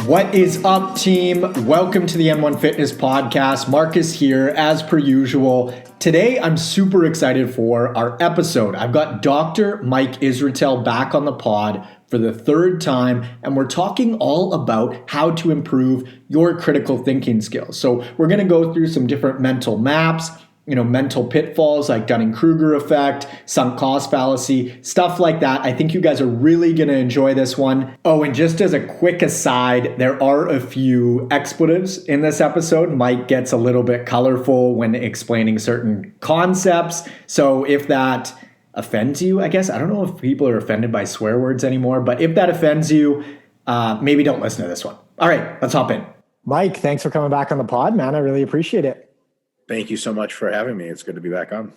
What is up, team? Welcome to the N1 Fitness Podcast. Marcus here, as per usual. Today, I'm super excited for our episode. I've got Dr. Mike Israetel back on the pod for the third time, and we're talking all about how to improve your critical thinking skills. So we're going to go through some different mental maps, mental pitfalls like Dunning-Kruger Effect, sunk cost fallacy, stuff like that. I think you guys are really going to enjoy this one. Oh, and just as a quick aside, there are a few expletives in this episode. Mike gets a little bit colorful when explaining certain concepts. So if that offends you, I guess, I don't know if people are offended by swear words anymore, but if that offends you, maybe don't listen to this one. All right, let's hop in. Mike, thanks for coming back on the pod, man. I really appreciate it. Thank you so much for having me. It's good to be back on.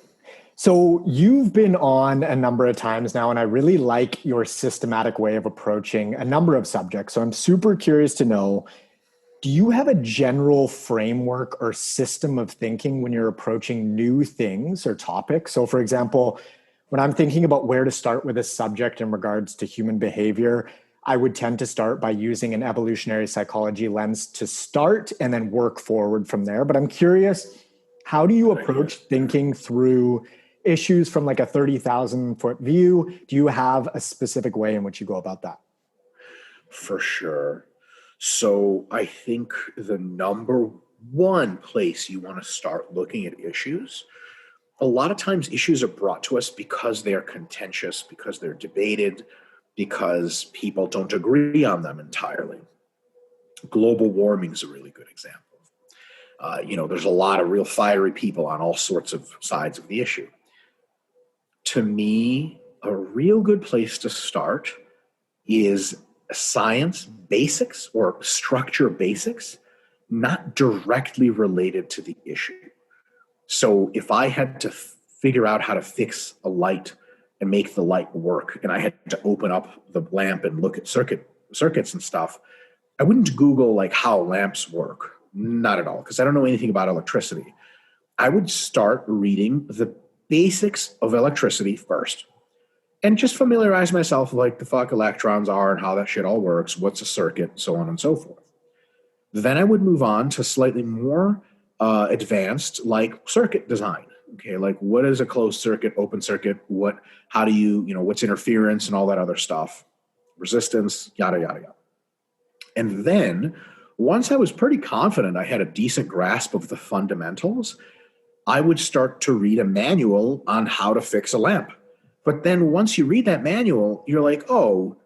So you've been on a number of times now, and I really like your systematic way of approaching a number of subjects. So I'm super curious to know, do you have a general framework or system of thinking when you're approaching new things or topics? So for example, when I'm thinking about where to start with a subject in regards to human behavior, I would tend to start by using an evolutionary psychology lens to start and then work forward from there. But I'm curious, how do you approach thinking through issues from like a 30,000 foot view? Do you have a specific way in which you go about that? For sure. So I think the number one place you want to start looking at issues, a lot of times issues are brought to us because they are contentious, because they're debated, because people don't agree on them entirely. Global warming is a really good example. There's a lot of real fiery people on all sorts of sides of the issue. To me, a real good place to start is science basics or structure basics, not directly related to the issue. So if I had to figure out how to fix a light and make the light work, and I had to open up the lamp and look at circuits and stuff, I wouldn't Google like how lamps work. Not at all, because I don't know anything about electricity. I would start reading the basics of electricity first and just familiarize myself with like the fuck electrons are and how that shit all works, what's a circuit, so on and so forth. Then I would move on to slightly more advanced like circuit design. Okay, like what is a closed circuit, open circuit, how do you, what's interference and all that other stuff, resistance, yada, yada, yada. And then once I was pretty confident I had a decent grasp of the fundamentals, I would start to read a manual on how to fix a lamp. But then once you read that manual, you're like, oh,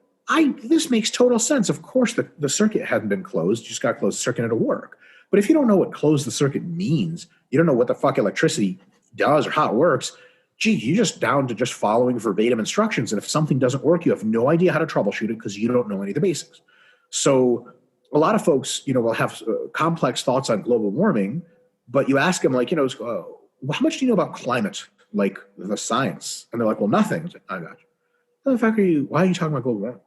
this makes total sense. Of course, the circuit hadn't been closed. You just got to close the circuit and it'll work. But if you don't know what close the circuit means, you don't know what the fuck electricity does or how it works, you're just down to just following verbatim instructions. And if something doesn't work, you have no idea how to troubleshoot it because you don't know any of the basics. So a lot of folks, will have complex thoughts on global warming, but you ask them like, how much do you know about climate, like the science? And they're like, well, nothing. I got you. Why are you talking about global warming?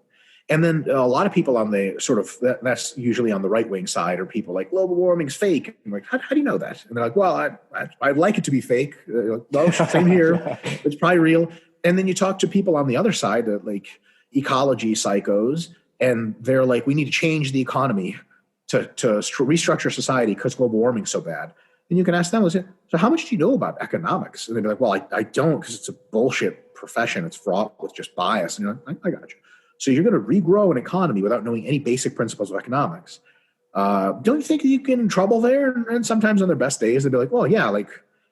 And then a lot of people on the sort of, that's usually on the right wing side, are people like global warming's fake. I'm like, how do you know that? And they're like, well, I'd like it to be fake. Well, same here. It's probably real. And then you talk to people on the other side, like ecology psychos, and they're like, we need to change the economy to restructure society because global warming is so bad. And you can ask them, so how much do you know about economics? And they'd be like, well, I don't, because it's a bullshit profession. It's fraught with just bias. And you're like, I got you. So you're going to regrow an economy without knowing any basic principles of economics. Don't you think you get in trouble there? And sometimes on their best days, they'd be like, well, yeah, like,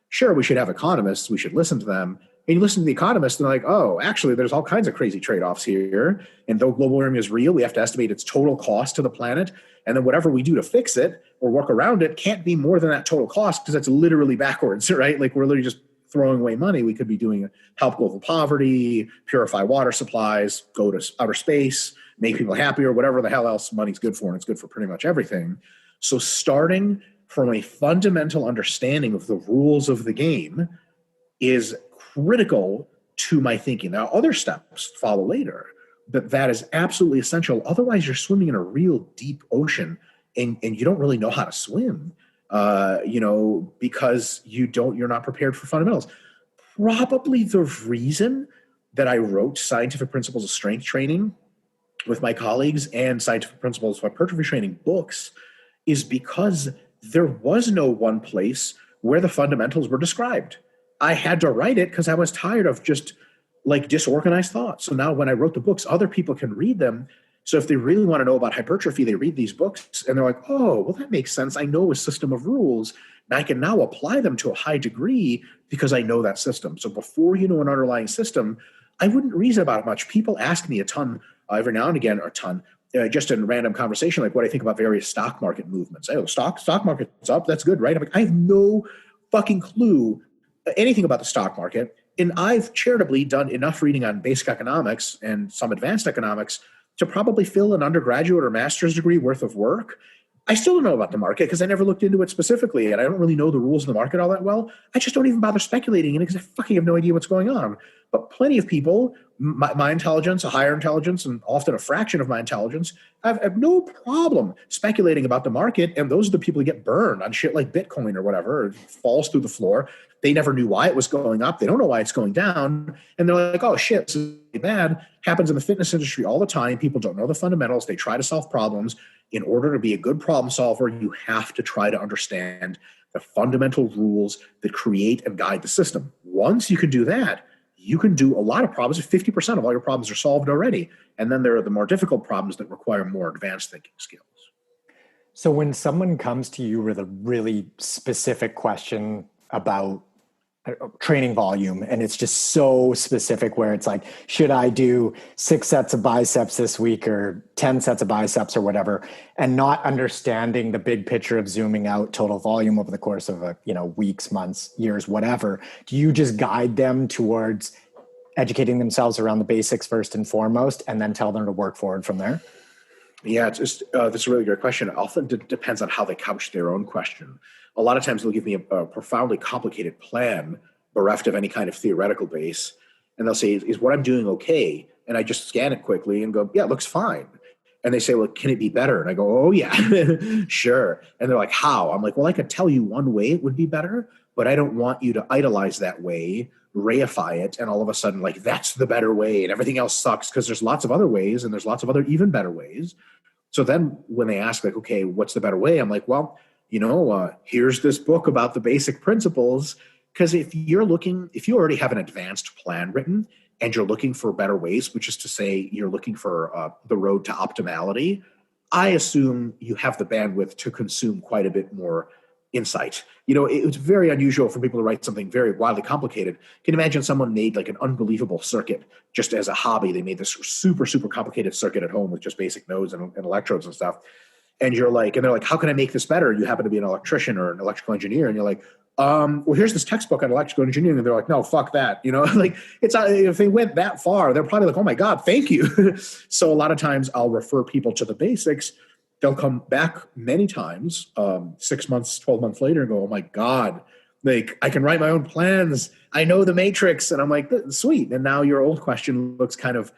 sure, we should have economists. We should listen to them. And you listen to the economists, and they're like, oh, actually, there's all kinds of crazy trade-offs here. And though global warming is real, we have to estimate its total cost to the planet. And then whatever we do to fix it or work around it can't be more than that total cost because that's literally backwards, right? Like we're literally just throwing away money. We could be doing help global poverty, purify water supplies, go to outer space, make people happier, whatever the hell else money's good for. And it's good for pretty much everything. So starting from a fundamental understanding of the rules of the game is critical to my thinking. Now, other steps follow later, but that is absolutely essential. Otherwise, you're swimming in a real deep ocean and you don't really know how to swim, because you're not prepared for fundamentals. Probably the reason that I wrote Scientific Principles of Strength Training with my colleagues and scientific principles of hypertrophy training books is because there was no one place where the fundamentals were described. I had to write it because I was tired of just like disorganized thoughts. So now when I wrote the books, other people can read them. So if they really want to know about hypertrophy, they read these books and they're like, oh, well, that makes sense. I know a system of rules and I can now apply them to a high degree because I know that system. So before you know an underlying system, I wouldn't reason about it much. People ask me a ton every now and again, or a ton, just in random conversation, like what I think about various stock market movements. Oh, stock market's up. That's good, right? I'm like, I have no fucking clue anything about the stock market. And I've charitably done enough reading on basic economics and some advanced economics to probably fill an undergraduate or master's degree worth of work. I still don't know about the market because I never looked into it specifically, and I don't really know the rules of the market all that well. I just don't even bother speculating in it because I fucking have no idea what's going on. But plenty of people, my intelligence, a higher intelligence, and often a fraction of my intelligence, have no problem speculating about the market, and those are the people who get burned on shit like Bitcoin or whatever. It falls through the floor. They never knew why it was going up. They don't know why it's going down. And they're like, oh, shit, this is bad. Happens in the fitness industry all the time. People don't know the fundamentals. They try to solve problems. In order to be a good problem solver, you have to try to understand the fundamental rules that create and guide the system. Once you can do that, you can do a lot of problems. 50% of all your problems are solved already. And then there are the more difficult problems that require more advanced thinking skills. So when someone comes to you with a really specific question about training volume, and it's just so specific where it's like, should I do 6 sets of biceps this week or 10 sets of biceps or whatever, and not understanding the big picture of zooming out total volume over the course of weeks, months, years, whatever, do you just guide them towards educating themselves around the basics first and foremost, and then tell them to work forward from there? Yeah, it's just that's a really good question. It often depends on how they couch their own question. A lot of times they'll give me a profoundly complicated plan bereft of any kind of theoretical base. And they'll say, is what I'm doing okay? And I just scan it quickly and go, yeah, it looks fine. And they say, well, can it be better? And I go, oh, yeah, sure. And they're like, how? I'm like, well, I could tell you one way it would be better, but I don't want you to idolize that way, reify it, and all of a sudden, like, that's the better way and everything else sucks, because there's lots of other ways and there's lots of other even better ways. So then when they ask, like, okay, what's the better way? I'm like, well, here's this book about the basic principles. Because if you already have an advanced plan written and you're looking for better ways, which is to say you're looking for the road to optimality, I assume you have the bandwidth to consume quite a bit more insight. It's very unusual for people to write something very wildly complicated. Can you imagine someone made like an unbelievable circuit just as a hobby? They made this super, super complicated circuit at home with just basic nodes and electrodes and stuff. And they're like, how can I make this better? You happen to be an electrician or an electrical engineer. And you're like, well, here's this textbook on electrical engineering. And they're like, no, fuck that. If they went that far, they're probably like, oh my God, thank you. So a lot of times I'll refer people to the basics. They'll come back many times, 6 months, 12 months later and go, oh my God, like I can write my own plans. I know the matrix. And I'm like, sweet. And now your old question looks kind of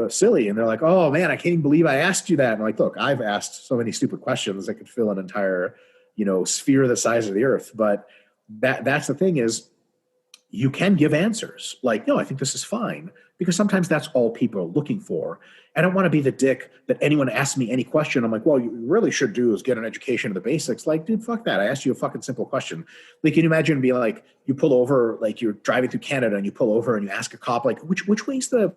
silly. And they're like, oh man, I can't even believe I asked you that. And I'm like, look, I've asked so many stupid questions that could fill an entire, sphere the size of the earth. But that's the thing is you can give answers like, no, I think this is fine, because sometimes that's all people are looking for. I don't want to be the dick that anyone asks me any question. I'm like, well, you really should do is get an education of the basics. Like, dude, fuck that. I asked you a fucking simple question. Like, can you imagine be like, you pull over, like you're driving through Canada and you pull over and you ask a cop, like, which way's the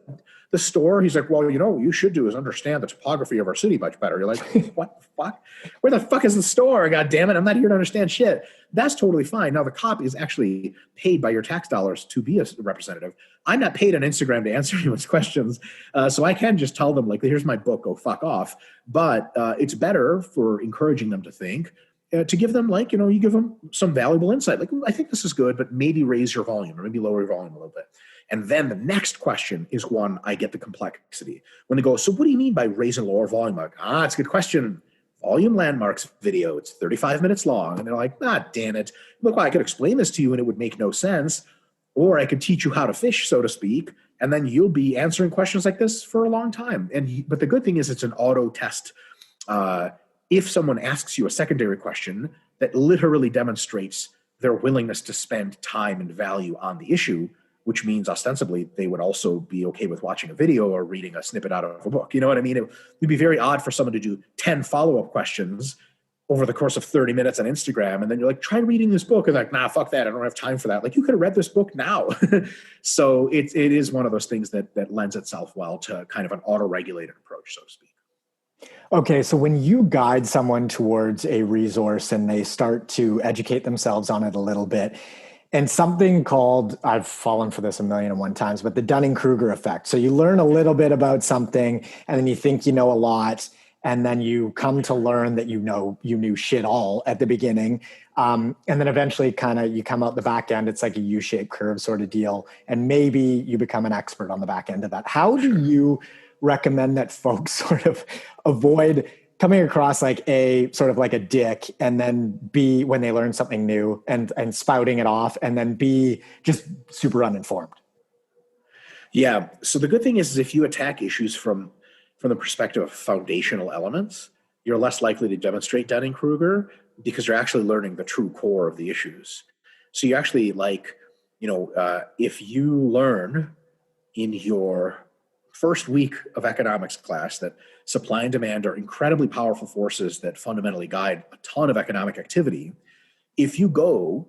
store? He's like, well, what you should do is understand the topography of our city much better. You're like, what the fuck? Where the fuck is the store? God damn it. I'm not here to understand shit. That's totally fine. Now the cop is actually paid by your tax dollars to be a representative. I'm not paid on Instagram to answer anyone's questions. So I can just tell them like, here's my book, go fuck off. But it's better for encouraging them to think, to give them like, you give them some valuable insight. Like, I think this is good, but maybe raise your volume or maybe lower your volume a little bit. And then the next question is one I get the complexity. When they go, so what do you mean by raise and lower volume? I'm like, it's a good question. Volume Landmarks video. It's 35 minutes long. And they're like, damn it. Look, I could explain this to you and it would make no sense. Or I could teach you how to fish, so to speak. And then you'll be answering questions like this for a long time. But the good thing is it's an auto test. If someone asks you a secondary question that literally demonstrates their willingness to spend time and value on the issue, which means ostensibly they would also be okay with watching a video or reading a snippet out of a book. You know what I mean? It would be very odd for someone to do 10 follow-up questions over the course of 30 minutes on Instagram. And then you're like, try reading this book. And like, nah, fuck that. I don't have time for that. Like, you could have read this book now. So it is one of those things that lends itself well to kind of an auto-regulated approach, so to speak. Okay, so when you guide someone towards a resource and they start to educate themselves on it a little bit, and something called, I've fallen for this 1,000,001 times, but the Dunning-Kruger Effect. So you learn a little bit about something and then you think you know a lot, and then you come to learn that you knew shit all at the beginning. And then eventually kind of you come out the back end, it's like a U-shaped curve sort of deal. And maybe you become an expert on the back end of that. How do you recommend that folks sort of avoid coming across like a sort of like a dick, and then B, when they learn something new and spouting it off, and then B, just super uninformed? Yeah. So the good thing is if you attack issues from the perspective of foundational elements, you're less likely to demonstrate Dunning-Kruger because you're actually learning the true core of the issues. So you actually if you learn in your first week of economics class that supply and demand are incredibly powerful forces that fundamentally guide a ton of economic activity, if you go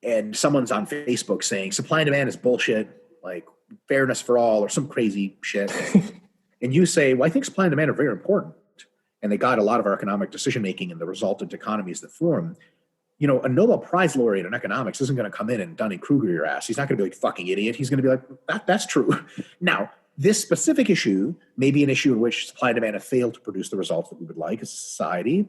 and someone's on Facebook saying supply and demand is bullshit, like fairness for all or some crazy shit, and you say, well, I think supply and demand are very important, and they guide a lot of our economic decision-making and the resultant economies that form, a Nobel Prize laureate in economics isn't going to come in and Dunning-Kruger your ass. He's not going to be like, fucking idiot. He's going to be like, that's true. Now, this specific issue may be an issue in which supply and demand have failed to produce the results that we would like as a society.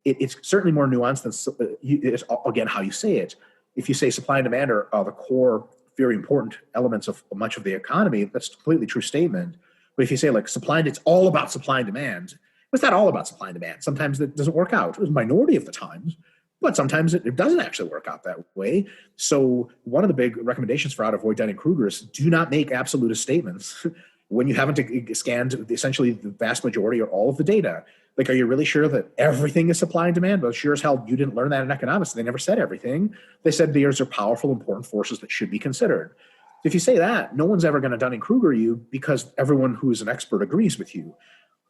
It's certainly more nuanced than, it's, again, how you say it. If you say supply and demand are the core, very important elements of much of the economy, that's a completely true statement. But if you say like it's all about supply and demand, it's not all about supply and demand. Sometimes it doesn't work out. It was a minority of the times, but sometimes it doesn't actually work out that way. So one of the big recommendations for how to avoid Dunning-Kruger is do not make absolutist statements when you haven't scanned essentially the vast majority or all of the data. Like, are you really sure that everything is supply and demand? Well, sure as hell, you didn't learn that in economics. They never said everything. They said these are powerful, important forces that should be considered. If you say that, no one's ever going to Dunning-Kruger you because everyone who is an expert agrees with you.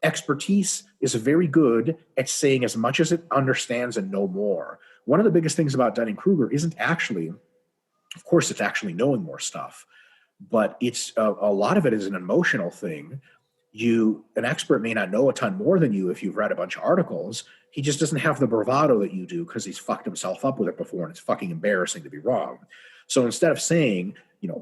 Expertise is very good at saying as much as it understands and no more. One of the biggest things about Dunning-Kruger isn't actually, of course, it's actually knowing more stuff, but it's a lot of it is an emotional thing. An expert may not know a ton more than you if you've read a bunch of articles. He just doesn't have the bravado that you do because he's fucked himself up with it before, and it's fucking embarrassing to be wrong. So instead of saying,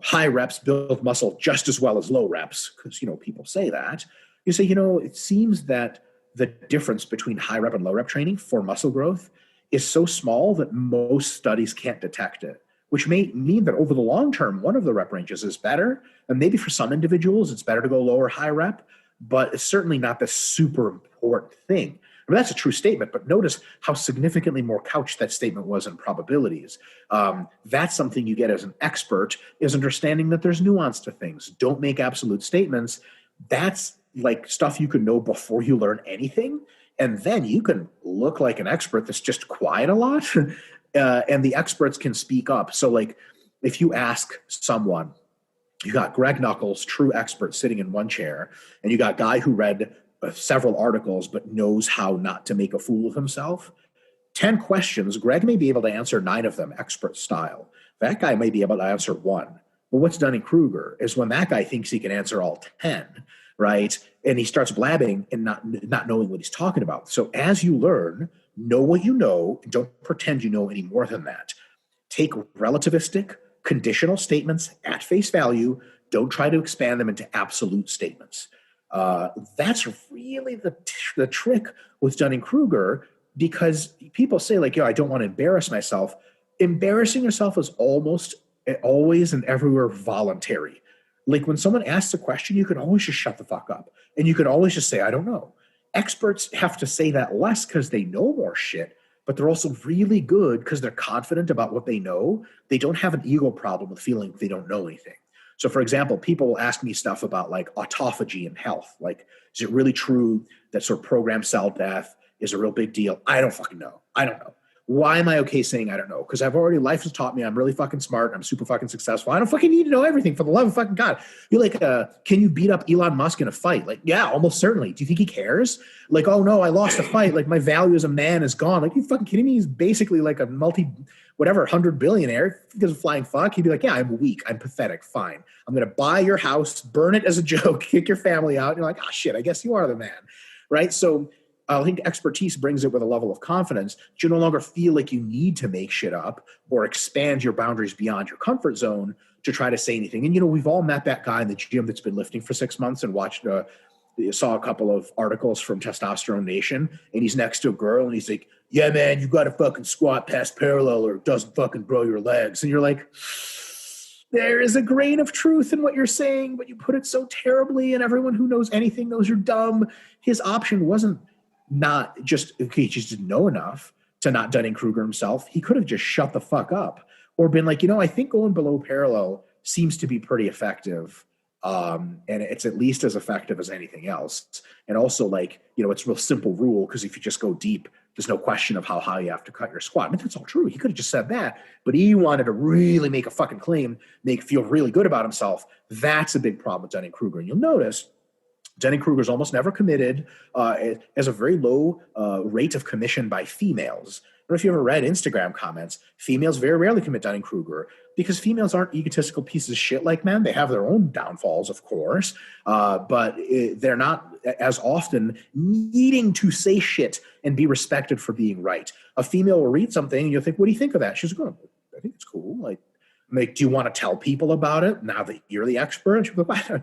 high reps build muscle just as well as low reps, because, people say that, you say, it seems that the difference between high rep and low rep training for muscle growth is so small that most studies can't detect it, which may mean that over the long term, one of the rep ranges is better. And maybe for some individuals, it's better to go low or high rep, but it's certainly not the super important thing. I mean, that's a true statement, but notice how significantly more couched that statement was in probabilities. That's something you get as an expert, is understanding that there's nuance to things. Don't make absolute statements. That's like stuff you can know before you learn anything. And then you can look like an expert that's just quiet a lot. And the experts can speak up. So like if you ask someone, you got Greg Nuckols, true expert, sitting in one chair, and you got a guy who read several articles but knows how not to make a fool of himself. 10 questions, Greg may be able to answer 9 of them expert style. That guy may be able to answer 1. But what's Dunning-Kruger is when that guy thinks he can answer all 10, right? And he starts blabbing and not knowing what he's talking about. So as you learn, know what you know, and don't pretend you know any more than that. Take relativistic, conditional statements at face value. Don't try to expand them into absolute statements. That's really the trick with Dunning-Kruger, because people say like, I don't want to embarrass myself. Embarrassing yourself is almost always and everywhere voluntary. Like when someone asks a question, you can always just shut the fuck up. And you can always just say, I don't know. Experts have to say that less because they know more shit, but they're also really good because they're confident about what they know. They don't have an ego problem with feeling they don't know anything. So for example, people will ask me stuff about like autophagy and health. Like, is it really true that sort of programmed cell death is a real big deal? I don't fucking know. I don't know. Why am I okay saying I don't know? Because life has taught me I'm really fucking smart. I'm super fucking successful. I don't fucking need to know everything, for the love of fucking God. You're like, can you beat up Elon Musk in a fight? Like, yeah, almost certainly. Do you think he cares? Like, oh no, I lost a fight. Like, my value as a man is gone. Like, you fucking kidding me? He's basically like a whatever, 100 billionaire. If he gives a flying fuck, he'd be like, yeah, I'm weak. I'm pathetic. Fine. I'm going to buy your house, burn it as a joke, kick your family out. And you're like, oh shit, I guess you are the man. Right? So I think expertise brings it with a level of confidence that you no longer feel like you need to make shit up or expand your boundaries beyond your comfort zone to try to say anything. And, we've all met that guy in the gym that's been lifting for 6 months and saw a couple of articles from Testosterone Nation, and he's next to a girl and he's like, yeah, man, you got to fucking squat past parallel or it doesn't fucking grow your legs. And you're like, there is a grain of truth in what you're saying, but you put it so terribly, and everyone who knows anything knows you're dumb. His option wasn't not just, okay, he just didn't know enough to not Dunning-Kruger himself. He could have just shut the fuck up or been like, I think going below parallel seems to be pretty effective. And it's at least as effective as anything else. And also, like, it's a real simple rule, because if you just go deep, there's no question of how high you have to cut your squat. I mean, that's all true. He could have just said that, but he wanted to really make a fucking claim, feel really good about himself. That's a big problem with Dunning-Kruger. And you'll notice Dunning-Kruger's almost never committed, as a very low rate of commission by females. I don't know if you ever read Instagram comments. Females very rarely commit Dunning-Kruger because females aren't egotistical pieces of shit like men. They have their own downfalls, of course, but they're not as often needing to say shit and be respected for being right. A female will read something and you'll think, what do you think of that? She's going, I think it's cool. Like, do you want to tell people about it now that you're the expert? And she'll go, I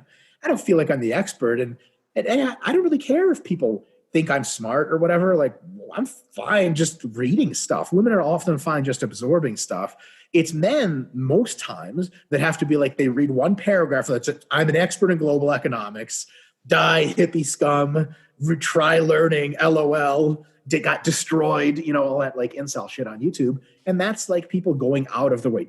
don't feel like I'm the expert. And I don't really care if people think I'm smart or whatever. Like, I'm fine just reading stuff. Women are often fine just absorbing stuff. It's men most times that have to be like, they read one paragraph that's I'm an expert in global economics, die hippie scum, try learning, LOL, got destroyed, all that like incel shit on YouTube. And that's like people going out of the way.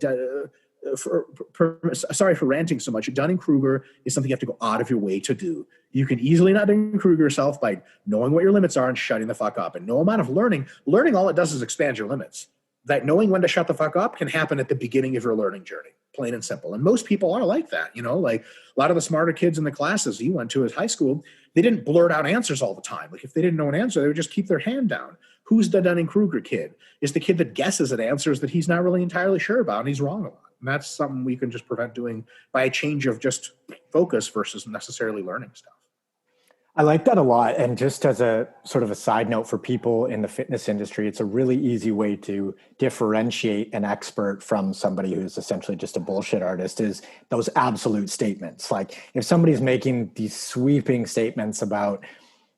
Sorry for ranting so much. Dunning-Kruger is something you have to go out of your way to do. You can easily not Dunning-Kruger yourself by knowing what your limits are and shutting the fuck up. And no amount of learning, all it does is expand your limits. That knowing when to shut the fuck up can happen at the beginning of your learning journey, plain and simple. And most people are like that, like a lot of the smarter kids in the classes you went to as high school, they didn't blurt out answers all the time. Like if they didn't know an answer, they would just keep their hand down. Who's the Dunning-Kruger kid? Is the kid that guesses at answers that he's not really entirely sure about and he's wrong a lot. And that's something we can just prevent doing by a change of just focus versus necessarily learning stuff. I like that a lot. And just as a sort of a side note for people in the fitness industry, it's a really easy way to differentiate an expert from somebody who's essentially just a bullshit artist is those absolute statements. Like if somebody's making these sweeping statements about,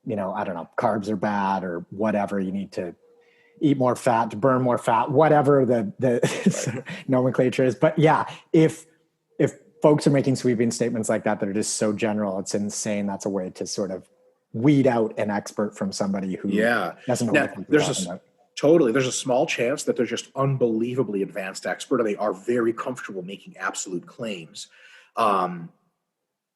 I don't know, carbs are bad or whatever, you need to eat more fat to burn more fat, whatever the nomenclature is. But yeah, if folks are making sweeping statements like that are just so general, it's insane. That's a way to sort of weed out an expert from somebody who doesn't know what they're talking about. Totally. There's a small chance that they're just unbelievably advanced expert and they are very comfortable making absolute claims. And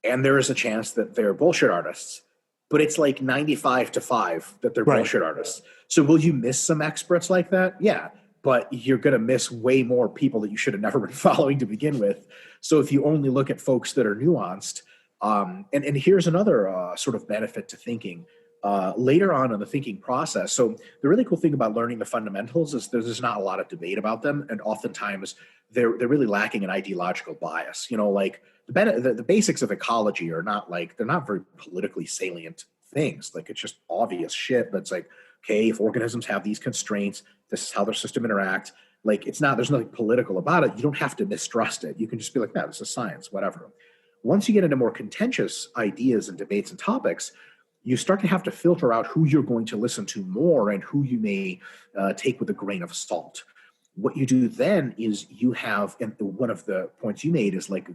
there is a chance that they're bullshit artists, but it's like 95-5 that they're bullshit artists. So will you miss some experts like that? Yeah. But you're going to miss way more people that you should have never been following to begin with. So if you only look at folks that are nuanced, and here's another sort of benefit to thinking later on in the thinking process. So the really cool thing about learning the fundamentals is there's not a lot of debate about them. And oftentimes they're really lacking an ideological bias. Like the basics of ecology are not like, they're not very politically salient things. Like it's just obvious shit. But it's like, okay, if organisms have these constraints, this is how their system interacts. Like there's nothing political about it. You don't have to mistrust it. You can just be like, no, this is science, whatever. Once you get into more contentious ideas and debates and topics, you start to have to filter out who you're going to listen to more and who you may take with a grain of salt. What you do then is you have, and one of the points you made is like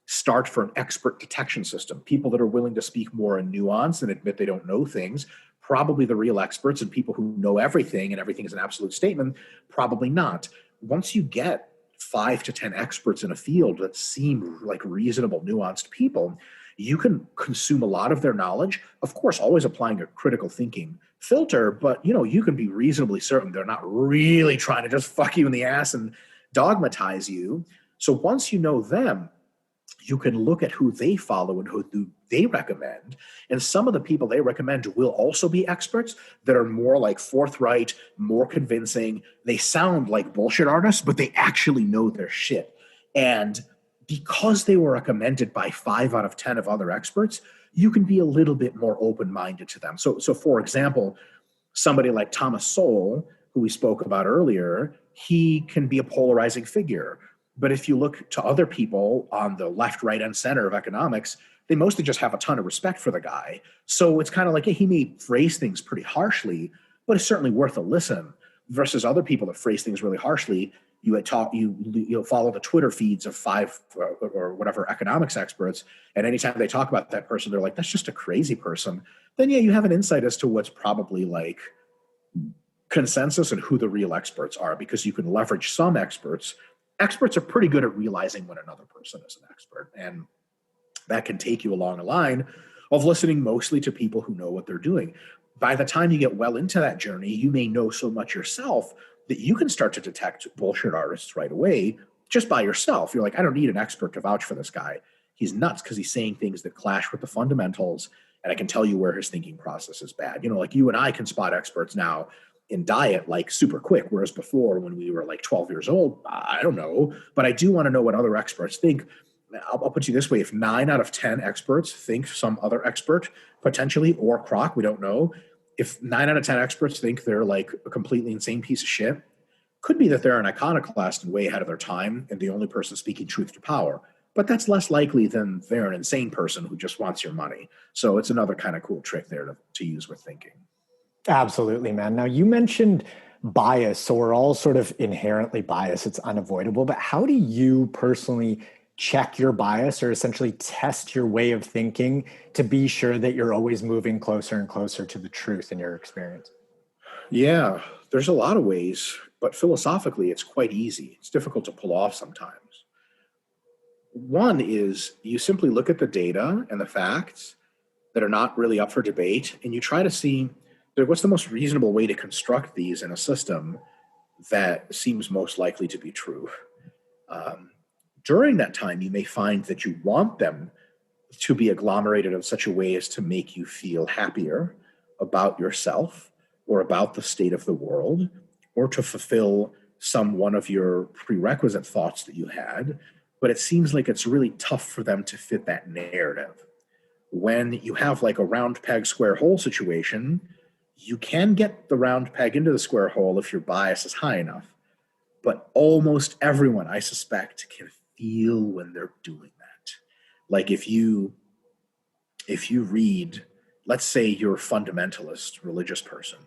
start for an expert detection system. People that are willing to speak more in nuance and admit they don't know things, probably the real experts, and people who know everything and everything is an absolute statement, probably not. Once you get 5 to 10 experts in a field that seem like reasonable, nuanced people, You can consume a lot of their knowledge, of course, always applying a critical thinking filter, but you can be reasonably certain they're not really trying to just fuck you in the ass and dogmatize you. So once you know them, you can look at who they follow and who they recommend. And some of the people they recommend will also be experts that are more like forthright, more convincing. They sound like bullshit artists, but they actually know their shit. And because they were recommended by 5 out of 10 of other experts, you can be a little bit more open-minded to them. So for example, somebody like Thomas Sowell, who we spoke about earlier, he can be a polarizing figure. But if you look to other people on the left, right, and center of economics, they mostly just have a ton of respect for the guy. So it's kind of like, he may phrase things pretty harshly, but it's certainly worth a listen, versus other people that phrase things really harshly. You'll follow the Twitter feeds of 5 or whatever economics experts, and anytime they talk about that person, they're like, that's just a crazy person. Then you have an insight as to what's probably like consensus and who the real experts are, because you can leverage some experts. Experts are pretty good at realizing when another person is an expert, and that can take you along a line of listening mostly to people who know what they're doing. By the time you get well into that journey, you may know so much yourself that you can start to detect bullshit artists right away just by yourself. You're like, I don't need an expert to vouch for this guy. He's nuts because he's saying things that clash with the fundamentals, and I can tell you where his thinking process is bad. Like you and I can spot experts now in diet like super quick, whereas before, when we were like 12 years old, I don't know, but I do want to know what other experts think. I'll put you this way: if 9 out of 10 experts think some other expert potentially, or crock, we don't know, if 9 out of 10 experts think they're like a completely insane piece of shit, could be that they're an iconoclast and way ahead of their time and the only person speaking truth to power. But that's less likely than they're an insane person who just wants your money. So it's another kind of cool trick there to use with thinking. Absolutely, man. Now, you mentioned bias, so we're all sort of inherently biased. It's unavoidable. But how do you personally check your bias, or essentially test your way of thinking to be sure that you're always moving closer and closer to the truth in your experience? Yeah, there's a lot of ways, but philosophically, it's quite easy. It's difficult to pull off sometimes. One is you simply look at the data and the facts that are not really up for debate, and you try to see what's the most reasonable way to construct these in a system that seems most likely to be true. During that time, you may find that you want them to be agglomerated in such a way as to make you feel happier about yourself or about the state of the world, or to fulfill one of your prerequisite thoughts that you had. But it seems like it's really tough for them to fit that narrative. When you have like a round peg, square hole situation, you can get the round peg into the square hole if your bias is high enough. But almost everyone, I suspect, can feel when they're doing that. Like if you read, let's say you're a fundamentalist religious person,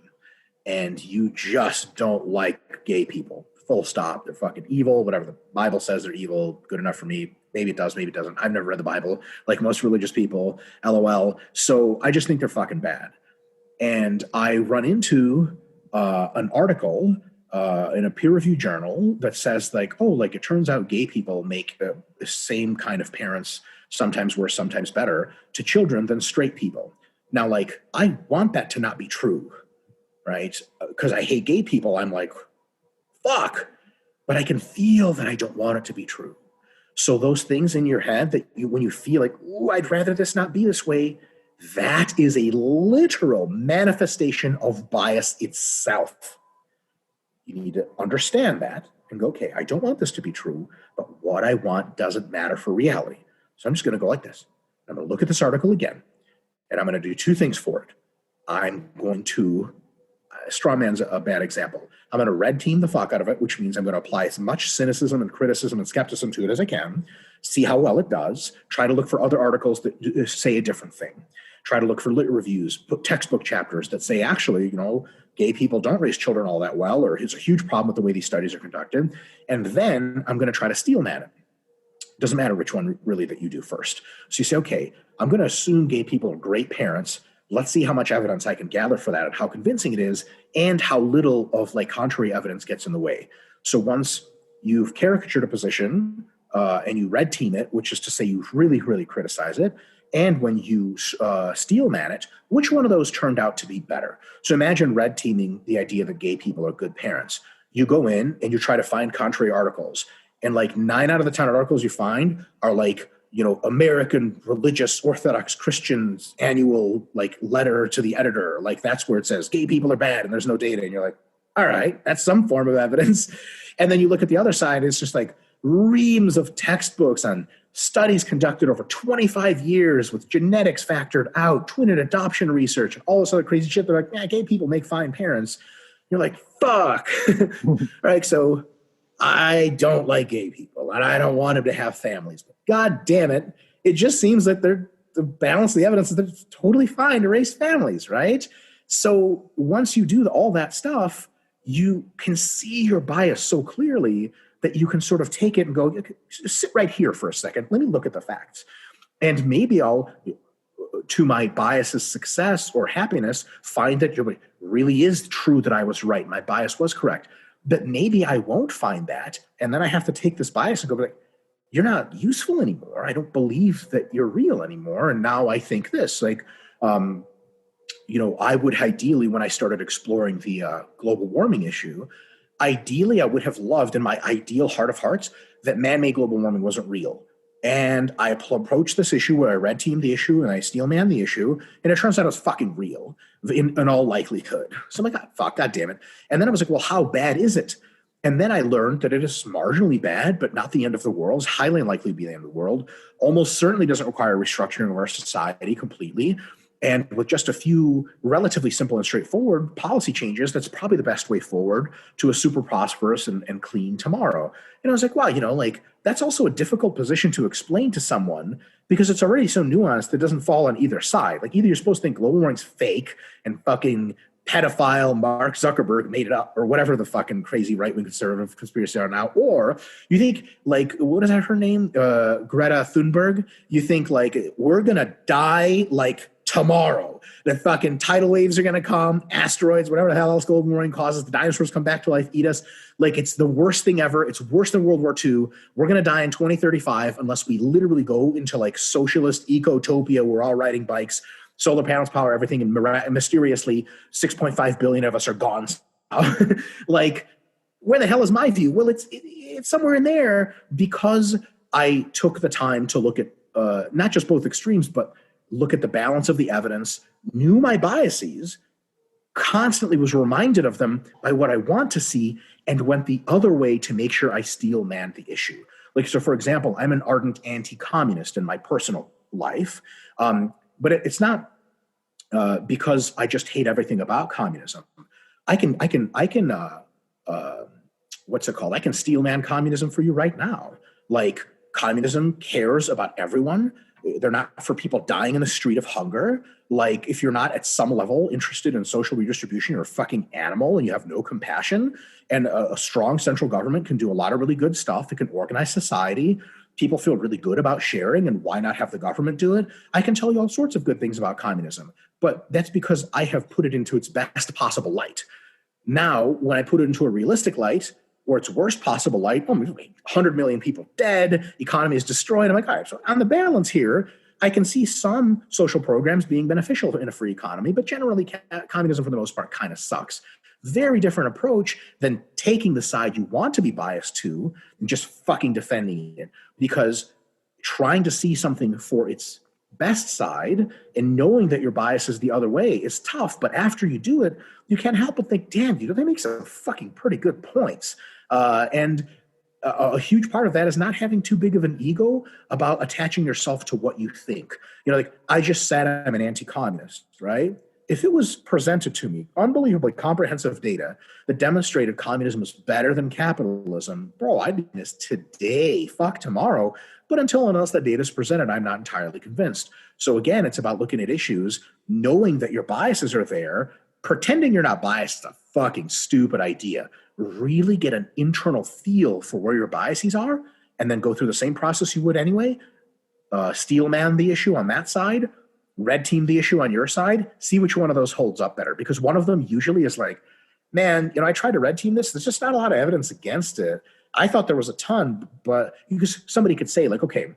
and you just don't like gay people, full stop, they're fucking evil, whatever the Bible says they're evil, good enough for me. Maybe it does, maybe it doesn't. I've never read the Bible, like most religious people, LOL. So I just think they're fucking bad. And I run into an article in a peer-reviewed journal that says like, oh, like it turns out gay people make the same kind of parents, sometimes worse, sometimes better, to children than straight people. Now, like, I want that to not be true, right? Because I hate gay people. I'm like, fuck. But I can feel that I don't want it to be true. So those things in your head that when you feel like, oh, I'd rather this not be this way, that is a literal manifestation of bias itself. You need to understand that and go, okay, I don't want this to be true, but what I want doesn't matter for reality. So I'm just going to go like this. I'm going to look at this article again, and I'm going to do 2 things for it. I'm going to, straw man's a bad example. I'm going to red team the fuck out of it, which means I'm going to apply as much cynicism and criticism and skepticism to it as I can, see how well it does, try to look for other articles that say a different thing. Try to look for lit reviews, put textbook chapters that say, actually, gay people don't raise children all that well, or it's a huge problem with the way these studies are conducted. And then I'm going to try to steel man it. Doesn't matter which one really that you do first. So you say, okay, I'm going to assume gay people are great parents. Let's see how much evidence I can gather for that and how convincing it is, and how little of like contrary evidence gets in the way. So once you've caricatured a position and you red team it, which is to say you really, really criticize it, and when you steel man it, which one of those turned out to be better? So imagine red teaming the idea that gay people are good parents. You go in and you try to find contrary articles, and like 9 out of the 10 articles you find are like, American Religious Orthodox Christians annual like letter to the editor. Like that's where it says gay people are bad and there's no data. And you're like, all right, that's some form of evidence. And then you look at the other side, it's just like reams of textbooks on studies conducted over 25 years with genetics factored out, twin and adoption research, and all this other crazy shit. They're like, yeah, gay people make fine parents. You're like, fuck. Right? So I don't like gay people and I don't want them to have families. But God damn it, it just seems that the balance of the evidence is that it's totally fine to raise families, right? So once you do all that stuff, you can see your bias so clearly that you can sort of take it and go, sit right here for a second. Let me look at the facts. And maybe I'll, to my bias's success or happiness, find that it really is true that I was right. My bias was correct. But maybe I won't find that. And then I have to take this bias and go like, you're not useful anymore. I don't believe that you're real anymore. And now I think this, like, I would ideally, when I started exploring the global warming issue, ideally I would have loved in my ideal heart of hearts that man-made global warming wasn't real. And I approached this issue where I red teamed the issue and I steel man the issue, and it turns out it was fucking real in all likelihood. So I'm like, fuck, God damn it. And then I was like, well, how bad is it? And then I learned that it is marginally bad, but not the end of the world. It's highly unlikely to be the end of the world. Almost certainly doesn't require restructuring of our society completely. And with just a few relatively simple and straightforward policy changes, that's probably the best way forward to a super prosperous and clean tomorrow. And I was like, wow, that's also a difficult position to explain to someone because it's already so nuanced that it doesn't fall on either side. Like either you're supposed to think global warming's fake and fucking pedophile Mark Zuckerberg made it up or whatever the fucking crazy right-wing conservative conspiracy are now, or you think like, what is that her name? Greta Thunberg. You think like we're going to die like tomorrow. The fucking tidal waves are going to come, asteroids, whatever the hell else global warming causes, the dinosaurs come back to life, eat us. Like it's the worst thing ever. It's worse than World War II. We're going to die in 2035 unless we literally go into like socialist ecotopia. We're all riding bikes, solar panels power everything, and mysteriously 6.5 billion of us are gone. Like, where the hell is my view? Well, it's somewhere in there because I took the time to look at not just both extremes, but look at the balance of the evidence, knew my biases, constantly was reminded of them by what I want to see, and went the other way to make sure I steel manned the issue. Like, so for example, I'm an ardent anti-communist in my personal life, but it's not because I just hate everything about communism. I can what's it called? I can steel man communism for you right now. Like, communism cares about everyone. They're not for people dying in the street of hunger. Like, if you're not at some level interested in social redistribution, you're a fucking animal and you have no compassion. And a strong central government can do a lot of really good stuff. It can organize society. People feel really good about sharing, and why not have the government do it? I can tell you all sorts of good things about communism, but that's because I have put it into its best possible light. Now, when I put it into a realistic light, or its worst possible light, 100 million people dead, economy is destroyed. I'm like, all right, so on the balance here, I can see some social programs being beneficial in a free economy, but generally communism for the most part kind of sucks. Very different approach than taking the side you want to be biased to and just fucking defending it, because trying to see something for its best side and knowing that your bias is the other way is tough. But after you do it, you can't help but think, damn, they make some fucking pretty good points. And a huge part of that is not having too big of an ego about attaching yourself to what you think. Like I just said, I'm an anti-communist, right? If it was presented to me, unbelievably comprehensive data that demonstrated communism was better than capitalism, bro, I'd be this today, fuck tomorrow. But unless that data is presented, I'm not entirely convinced. So again, it's about looking at issues, knowing that your biases are there, pretending you're not biased is a fucking stupid idea. Really get an internal feel for where your biases are, and then go through the same process you would anyway. Steel man the issue on that side, red team the issue on your side, see which one of those holds up better. Because one of them usually is like, man, I tried to red team this. There's just not a lot of evidence against it. I thought there was a ton, but because somebody could say like, okay,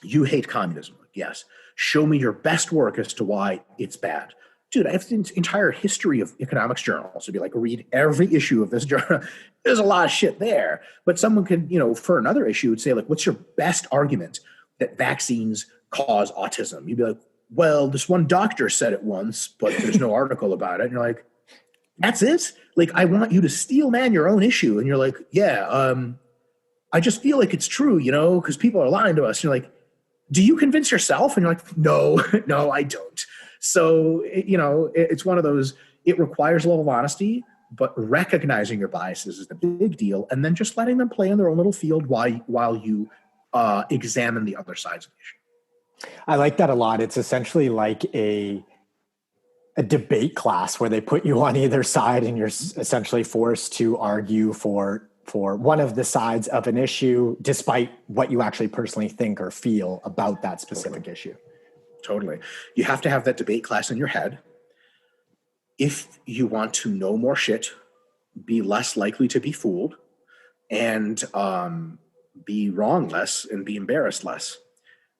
you hate communism. Yes. Show me your best work as to why it's bad. Dude, I have the entire history of economics journals. It'd be like, read every issue of this journal. There's a lot of shit there. But someone could, for another issue, would say, like, what's your best argument that vaccines cause autism? You'd be like, well, this one doctor said it once, but there's no article about it. And you're like, that's it? Like, I want you to steel man your own issue. And you're like, yeah, I just feel like it's true, because people are lying to us. And you're like, do you convince yourself? And you're like, no, no, I don't. So, it's one of those, it requires a level of honesty, but recognizing your biases is the big deal. And then just letting them play in their own little field while you examine the other sides of the issue. I like that a lot. It's essentially like a debate class where they put you on either side and you're essentially forced to argue for one of the sides of an issue, despite what you actually personally think or feel about that specific issue. Totally. You have to have that debate class in your head. If you want to know more shit, be less likely to be fooled, and be wrong less and be embarrassed less,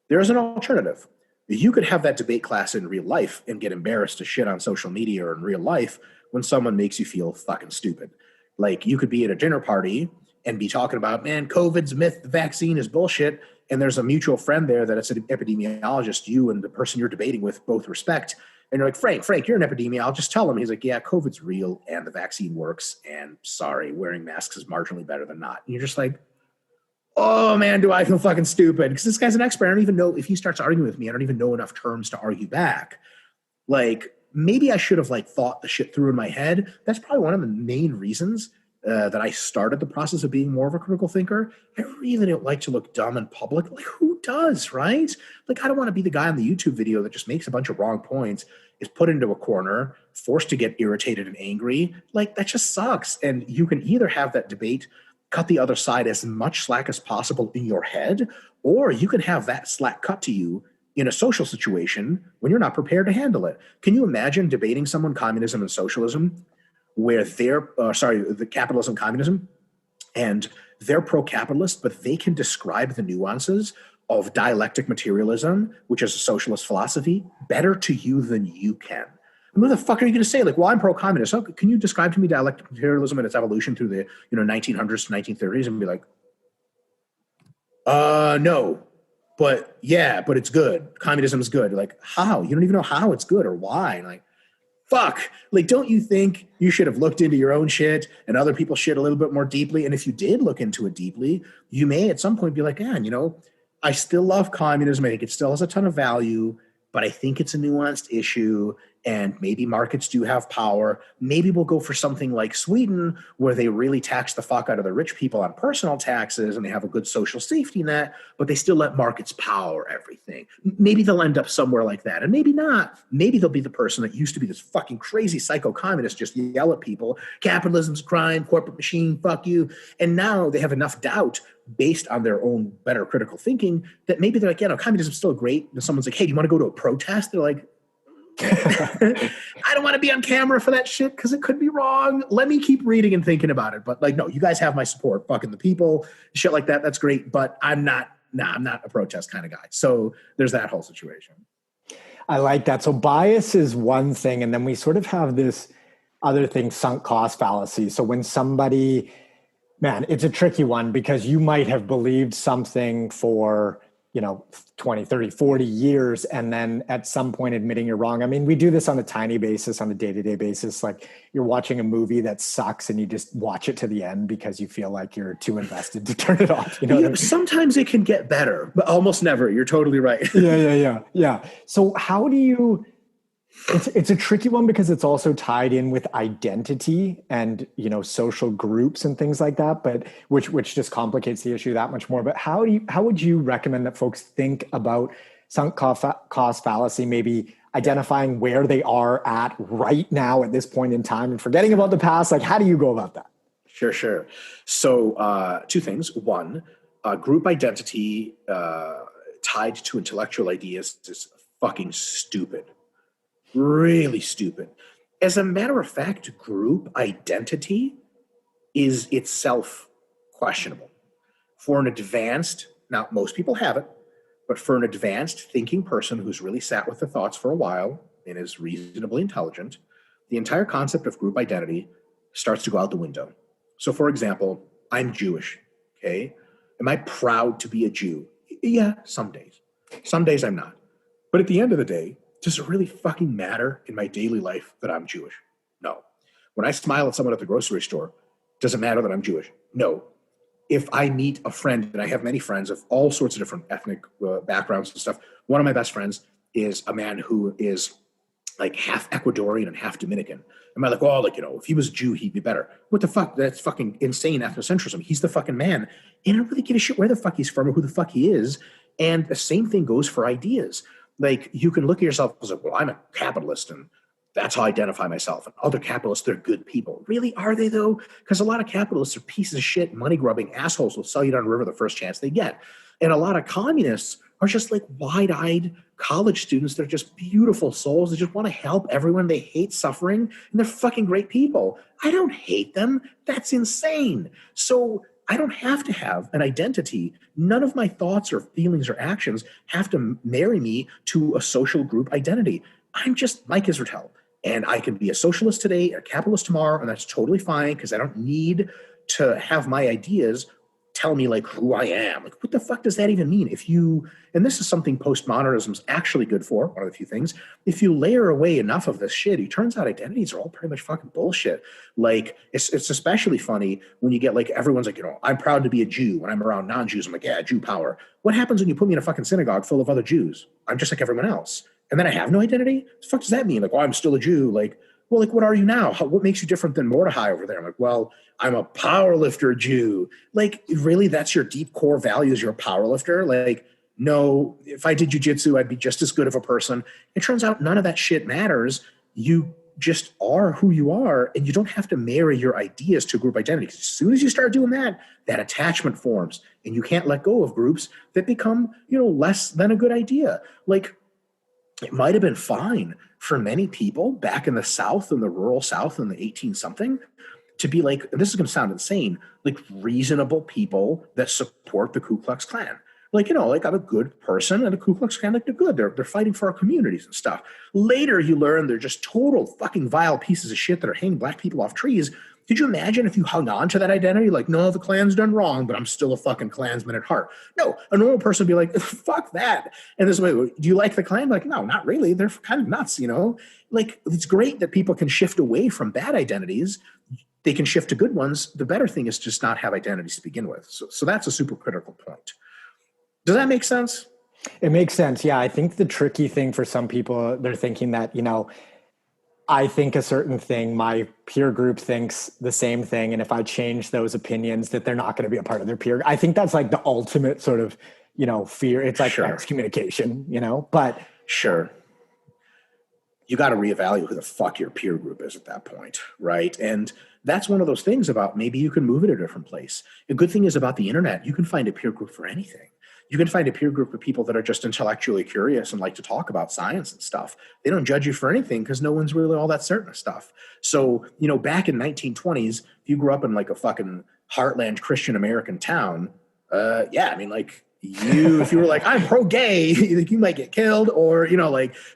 there's an alternative. You could have that debate class in real life and get embarrassed to shit on social media or in real life when someone makes you feel fucking stupid. Like, you could be at a dinner party and be talking about, man, COVID's myth, the vaccine is bullshit. And there's a mutual friend there that it's an epidemiologist you and the person you're debating with both respect. And you're like, Frank, you're an epidemiologist. Tell him. He's like, yeah, COVID's real and the vaccine works. And sorry, wearing masks is marginally better than not. And you're just like, oh man, do I feel fucking stupid? Because this guy's an expert. I don't even know, if he starts arguing with me, I don't even know enough terms to argue back. Like, maybe I should have thought the shit through in my head. That's probably one of the main reasons that I started the process of being more of a critical thinker. I really don't like to look dumb in public. Like, who does, right? Like, I don't want to be the guy on the YouTube video that just makes a bunch of wrong points, is put into a corner, forced to get irritated and angry. Like, that just sucks. And you can either have that debate, cut the other side as much slack as possible in your head, or you can have that slack cut to you in a social situation when you're not prepared to handle it. Can you imagine debating someone communism and socialism where they're, the capitalism, communism, and they're pro-capitalist, but they can describe the nuances of dialectic materialism, which is a socialist philosophy, better to you than you can? And what the fuck are you going to say? Like, well, I'm pro-communist. So can you describe to me dialectic materialism and its evolution through the 1900s to 1930s? And be like, no. But yeah, but it's good. Communism is good. Like, how? You don't even know how it's good or why. Like, fuck. Like, don't you think you should have looked into your own shit and other people's shit a little bit more deeply? And if you did look into it deeply, you may at some point be like, man, I still love communism. I think it still has a ton of value, but I think it's a nuanced issue. And maybe markets do have power. Maybe we'll go for something like Sweden, where they really tax the fuck out of the rich people on personal taxes and they have a good social safety net, but they still let markets power everything. Maybe they'll end up somewhere like that. And maybe not. Maybe they'll be the person that used to be this fucking crazy psycho-communist, just yell at people, capitalism's crime, corporate machine, fuck you. And now they have enough doubt based on their own better critical thinking that maybe they're like, yeah, no, communism's still great. And someone's like, hey, do you want to go to a protest? They're like, I don't want to be on camera for that shit because it could be wrong. Let me keep reading and thinking about it. But no, you guys have my support. Fucking the people, shit like that. That's great. But I'm not a protest kind of guy. So there's that whole situation. I like that. So bias is one thing. And then we sort of have this other thing, sunk cost fallacy. So when somebody, man, it's a tricky one because you might have believed something for 20, 30, 40 years, and then at some point admitting you're wrong. I mean, we do this on a tiny basis, on a day-to-day basis. Like, you're watching a movie that sucks and you just watch it to the end because you feel like you're too invested to turn it off. You know what I mean? Sometimes it can get better, but almost never. You're totally right. Yeah. So how do you, it's a tricky one because it's also tied in with identity and, social groups and things like that, but which just complicates the issue that much more. But how would you recommend that folks think about sunk cost fallacy, maybe identifying where they are at right now at this point in time and forgetting about the past? Like, how do you go about that? Sure. So two things. One, group identity tied to intellectual ideas is fucking stupid. Really stupid. As a matter of fact, group identity is itself questionable. For an advanced, now most people have it, But for an advanced thinking person who's really sat with the thoughts for a while and is reasonably intelligent, the entire concept of group identity starts to go out the window. So for example, I'm Jewish, okay? Am I proud to be a Jew? Yeah, some days. Some days I'm not. But at the end of the day, does it really fucking matter in my daily life that I'm Jewish? No. When I smile at someone at the grocery store, does it matter that I'm Jewish? No. If I meet a friend, and I have many friends of all sorts of different ethnic backgrounds and stuff, one of my best friends is a man who is like half Ecuadorian and half Dominican. Am I like, oh, like, if he was a Jew, he'd be better. What the fuck? That's fucking insane ethnocentrism. He's the fucking man. And I don't really give a shit where the fuck he's from or who the fuck he is. And the same thing goes for ideas. Like, you can look at yourself as like, well, I'm a capitalist and that's how I identify myself. And other capitalists, they're good people. Really, are they though? Because a lot of capitalists are pieces of shit, money-grubbing assholes will sell you down the river the first chance they get. And a lot of communists are just like wide-eyed college students. They're just beautiful souls. They just want to help everyone. They hate suffering, and they're fucking great people. I don't hate them. That's insane. So I don't have to have an identity. None of my thoughts or feelings or actions have to marry me to a social group identity. I'm just Mike Israetel, and I can be a socialist today, a capitalist tomorrow, and that's totally fine because I don't need to have my ideas tell me like who I am. Like, what the fuck does that even mean? And this is something postmodernism's actually good for, one of the few things, if you layer away enough of this shit, it turns out identities are all pretty much fucking bullshit. Like, it's especially funny when you get like, everyone's like, I'm proud to be a Jew. When I'm around non-Jews, I'm like, yeah, Jew power. What happens when you put me in a fucking synagogue full of other Jews? I'm just like everyone else. And then I have no identity? What the fuck does that mean? Like, I'm still a Jew. Like, well, like, what are you now? What makes you different than Mordecai over there? I'm like, well, I'm a powerlifter Jew. Like, really, that's your deep core values, you're a powerlifter? Like, no, if I did jujitsu, I'd be just as good of a person. It turns out none of that shit matters. You just are who you are, and you don't have to marry your ideas to group identity. As soon as you start doing that, that attachment forms, and you can't let go of groups that become, less than a good idea. Like, it might have been fine for many people back in the South, in the rural South in the 18-something, to be like, this is going to sound insane, like reasonable people that support the Ku Klux Klan. Like, like I'm a good person and the Ku Klux Klan, like they're good. They're fighting for our communities and stuff. Later, you learn they're just total fucking vile pieces of shit that are hanging black people off trees. Could you imagine if you hung on to that identity? Like, no, the Klan's done wrong, but I'm still a fucking Klansman at heart. No, a normal person would be like, fuck that. And this way, do you like the Klan? Like, no, not really. They're kind of nuts, Like, it's great that people can shift away from bad identities. They can shift to good ones. The better thing is just not have identities to begin with. So that's a super critical point. Does that make sense? It makes sense. Yeah. I think the tricky thing for some people, they're thinking that, I think a certain thing, my peer group thinks the same thing. And if I change those opinions, that they're not going to be a part of their peer. I think that's like the ultimate sort of, fear. It's like excommunication, but. Sure. You got to reevaluate who the fuck your peer group is at that point, right? And that's one of those things about maybe you can move it a different place. The good thing is about the internet, you can find a peer group for anything. You can find a peer group of people that are just intellectually curious and like to talk about science and stuff. They don't judge you for anything because no one's really all that certain of stuff. So, back in 1920s, if you grew up in like a fucking heartland Christian American town, if you were like, I'm pro-gay, you might get killed, or,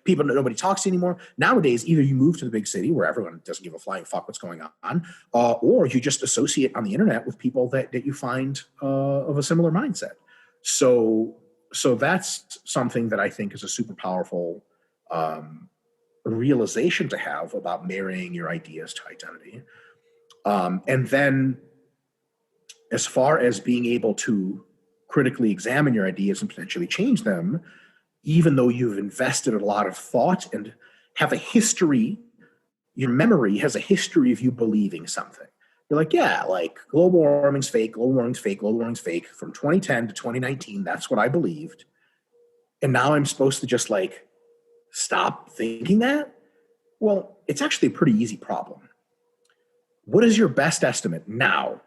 people, nobody talks to you anymore. Nowadays, either you move to the big city where everyone doesn't give a flying fuck what's going on, or you just associate on the internet with people that you find of a similar mindset. So that's something that I think is a super powerful realization to have about marrying your ideas to identity. And then as far as being able to critically examine your ideas and potentially change them, even though you've invested a lot of thought and have a history, your memory has a history of you believing something. You're like, yeah, like global warming's fake, global warming's fake, global warming's fake. From 2010 to 2019, that's what I believed. And now I'm supposed to just like stop thinking that? Well, it's actually a pretty easy problem. What is your best estimate now?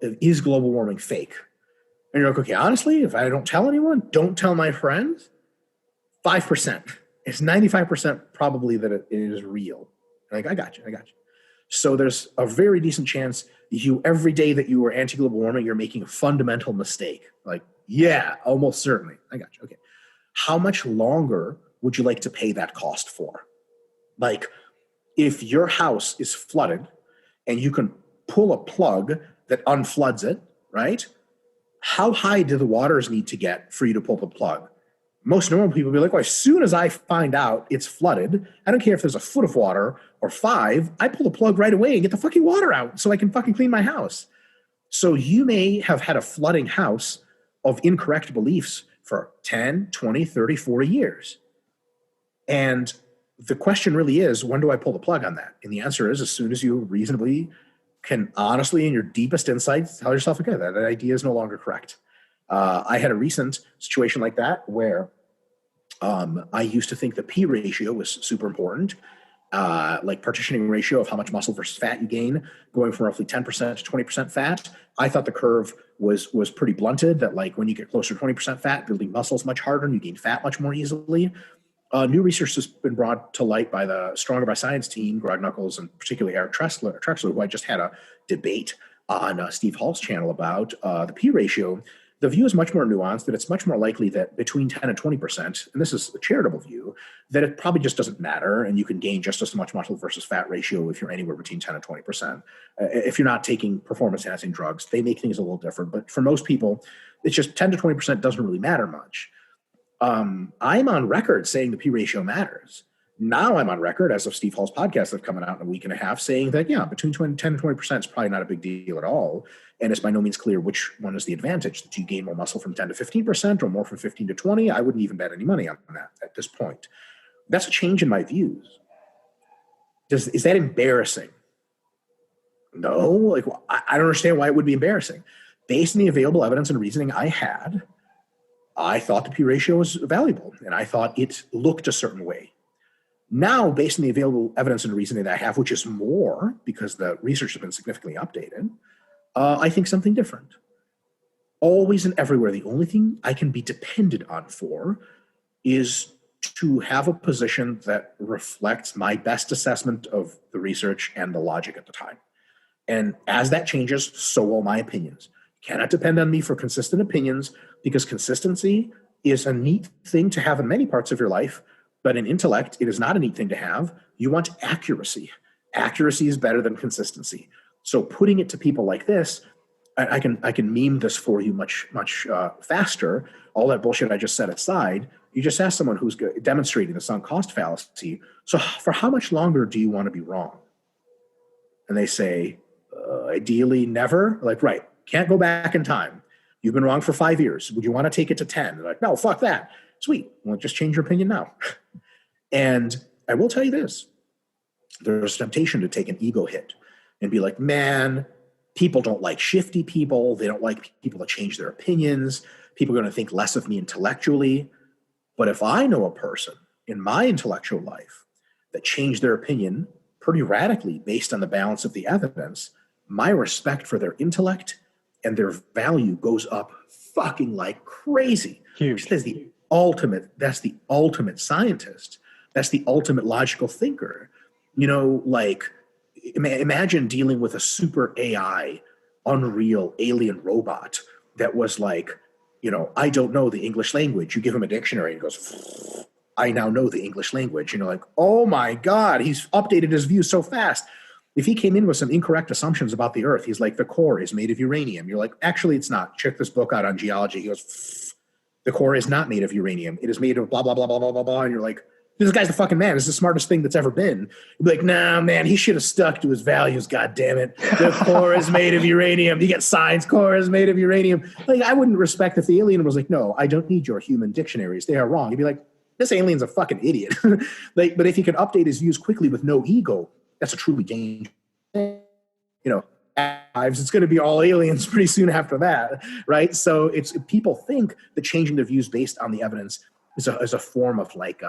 Is global warming fake? And you're like, okay, honestly, if I don't tell anyone, don't tell my friends, 5%. It's 95% probably that it is real. Like, I got you. So there's a very decent chance every day that you are anti-global warming, you're making a fundamental mistake. Like, yeah, almost certainly. I got you. Okay. How much longer would you like to pay that cost for? Like, if your house is flooded and you can pull a plug that unfloods it, right? How high do the waters need to get for you to pull the plug? Most normal people will be like, well, as soon as I find out it's flooded, I don't care if there's a foot of water or 5, I pull the plug right away and get the fucking water out so I can fucking clean my house. So you may have had a flooding house of incorrect beliefs for 10, 20, 30, 40 years. And the question really is, when do I pull the plug on that? And the answer is, as soon as you reasonably can honestly, in your deepest insights, tell yourself, okay, that idea is no longer correct. I had a recent situation like that where I used to think the P ratio was super important, like partitioning ratio of how much muscle versus fat you gain, going from roughly 10% to 20% fat. I thought the curve was pretty blunted, that like when you get closer to 20% fat, building muscle is much harder and you gain fat much more easily. New research has been brought to light by the Stronger by Science team, Greg Nuckols, and particularly Eric Trexler, who I just had a debate on Steve Hall's channel about the P ratio. The view is much more nuanced, that it's much more likely that between 10 and 20%, and this is a charitable view, that it probably just doesn't matter, and you can gain just as much muscle versus fat ratio if you're anywhere between 10 and 20%. If you're not taking performance-enhancing drugs, they make things a little different. But for most people, it's just 10 to 20% doesn't really matter much. I'm on record saying the P ratio matters. Now I'm on record, as of Steve Hall's podcast that's coming out in a week and a half, saying that, yeah, between 10 and 20% is probably not a big deal at all. And it's by no means clear which one is the advantage. Do you gain more muscle from 10 to 15% or more from 15 to 20? I wouldn't even bet any money on that at this point. That's a change in my views. Is that embarrassing? No. Like, I don't understand why it would be embarrassing. Based on the available evidence and reasoning I had, I thought the P ratio was valuable, and I thought it looked a certain way. Now, based on the available evidence and reasoning that I have, which is more because the research has been significantly updated, I think something different. Always and everywhere, the only thing I can be depended on for is to have a position that reflects my best assessment of the research and the logic at the time. And as that changes, so will my opinions. You cannot depend on me for consistent opinions, because consistency is a neat thing to have in many parts of your life, but in intellect, it is not a neat thing to have. You want accuracy. Accuracy is better than consistency. So putting it to people like this, I can meme this for you much faster. All that bullshit I just set aside. You just ask someone who's demonstrating the sunk cost fallacy. So for how much longer do you want to be wrong? And they say, ideally never. Like, right, can't go back in time. You've been wrong for 5 years. Would you want to take it to 10? They're like, no, fuck that. Sweet. Well, just change your opinion now. And I will tell you this. There's a temptation to take an ego hit and be like, man, people don't like shifty people. They don't like people to change their opinions. People are going to think less of me intellectually. But if I know a person in my intellectual life that changed their opinion pretty radically based on the balance of the evidence, my respect for their intellect and their value goes up fucking like crazy. Huge. That's the ultimate scientist. That's the ultimate logical thinker. You know, like, imagine dealing with a super AI, unreal alien robot that was like, you know, I don't know the English language. You give him a dictionary and he goes, I now know the English language. You know, like, oh my God, he's updated his views so fast. If he came in with some incorrect assumptions about the Earth, he's like, the core is made of uranium. You're like, actually, it's not. Check this book out on geology. He goes, the core is not made of uranium. It is made of blah, blah, blah, blah, blah, blah, blah. And you're like, this guy's the fucking man. This is the smartest thing that's ever been. You'd be like, nah, man, he should have stuck to his values. God damn it. The core is made of uranium. You get science, core is made of uranium. Like, I wouldn't respect if the alien was like, no, I don't need your human dictionaries. They are wrong. You'd be like, this alien's a fucking idiot. Like, but if he could update his views quickly with no ego, that's a truly dangerous thing. You know, it's going to be all aliens pretty soon after that, right? So it's, people think that changing their views based on the evidence is a form of like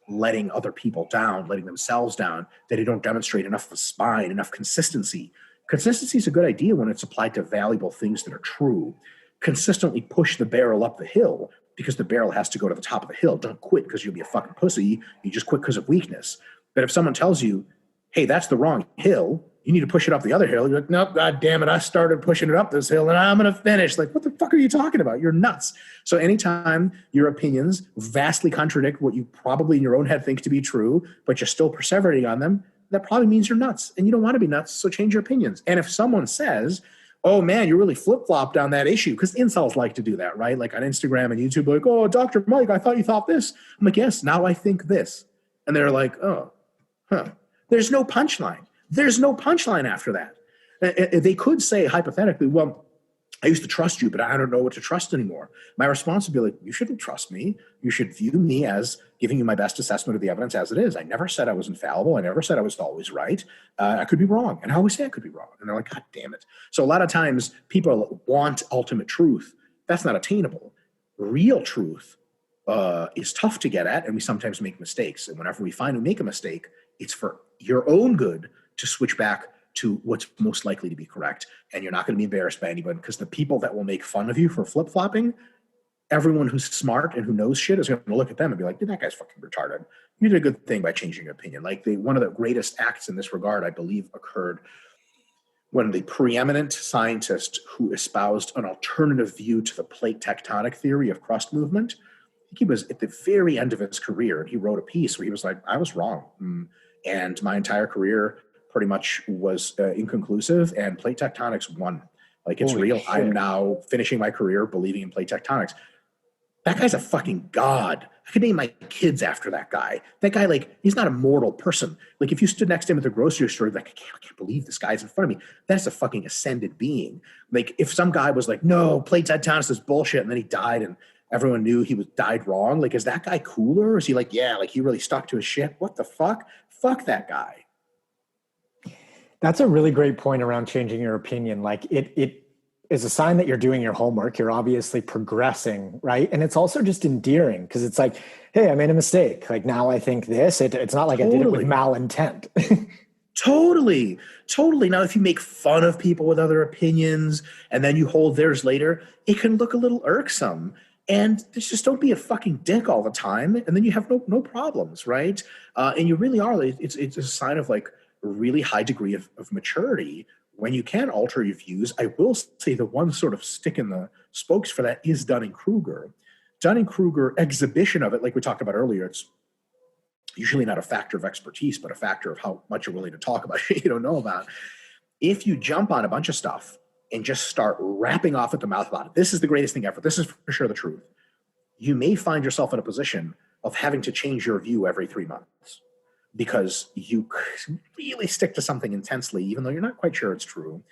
letting other people down, letting themselves down, that they don't demonstrate enough of a spine, enough consistency. Consistency is a good idea when it's applied to valuable things that are true. Consistently push the barrel up the hill because the barrel has to go to the top of the hill. Don't quit because you'll be a fucking pussy. You just quit because of weakness. But if someone tells you, hey, that's the wrong hill, you need to push it up the other hill. You're like, nope, God damn it. I started pushing it up this hill and I'm going to finish. Like, what the fuck are you talking about? You're nuts. So anytime your opinions vastly contradict what you probably in your own head think to be true, but you're still perseverating on them, that probably means you're nuts and you don't want to be nuts. So change your opinions. And if someone says, oh man, you really flip-flopped on that issue, because incels like to do that, right? Like on Instagram and YouTube, like, oh, Dr. Mike, I thought you thought this. I'm like, yes, now I think this. And they're like, oh, huh. There's no punchline. There's no punchline after that. They could say hypothetically, well, I used to trust you, but I don't know what to trust anymore. My response would be like, you shouldn't trust me. You should view me as giving you my best assessment of the evidence as it is. I never said I was infallible. I never said I was always right. I could be wrong. And I always say I could be wrong. And they're like, God damn it. So a lot of times people want ultimate truth. That's not attainable. Real truth is tough to get at, and we sometimes make mistakes. And whenever we find we make a mistake, it's for your own good to switch back to what's most likely to be correct. And you're not going to be embarrassed by anybody, because the people that will make fun of you for flip-flopping, everyone who's smart and who knows shit is going to look at them and be like, dude, that guy's fucking retarded. You did a good thing by changing your opinion. Like one of the greatest acts in this regard, I believe, occurred when the preeminent scientist who espoused an alternative view to the plate tectonic theory of crust movement, I think he was at the very end of his career, and he wrote a piece where he was like, I was wrong. And my entire career pretty much was inconclusive, and plate tectonics won. Like, it's real. Shit. I'm now finishing my career believing in plate tectonics. That guy's a fucking god. I could name my kids after that guy. That guy, like, he's not a mortal person. Like, if you stood next to him at the grocery store, like, I can't believe this guy's in front of me. That's a fucking ascended being. Like, if some guy was like, no, plate tectonics is bullshit, and then he died and everyone knew he died wrong, like, is that guy cooler? Or is he like, yeah, like, he really stuck to his shit? What the fuck? Fuck that guy. That's a really great point around changing your opinion. Like, it is a sign that you're doing your homework. You're obviously progressing, right? And it's also just endearing, because it's like, hey, I made a mistake. Like, now I think this. It's not like I did it with malintent. Totally. Now, if you make fun of people with other opinions and then you hold theirs later, it can look a little irksome. And just don't be a fucking dick all the time. And then you have no problems, right? And you really are. It's a sign of like a really high degree of maturity when you can alter your views. I will say the one sort of stick in the spokes for that is Dunning-Kruger. Dunning-Kruger exhibition of it, like we talked about earlier, it's usually not a factor of expertise, but a factor of how much you're willing to talk about shit you don't know about. If you jump on a bunch of stuff and just start rapping off at the mouth about it, this is the greatest thing ever, this is for sure the truth, you may find yourself in a position of having to change your view every 3 months because you really stick to something intensely, even though you're not quite sure it's true.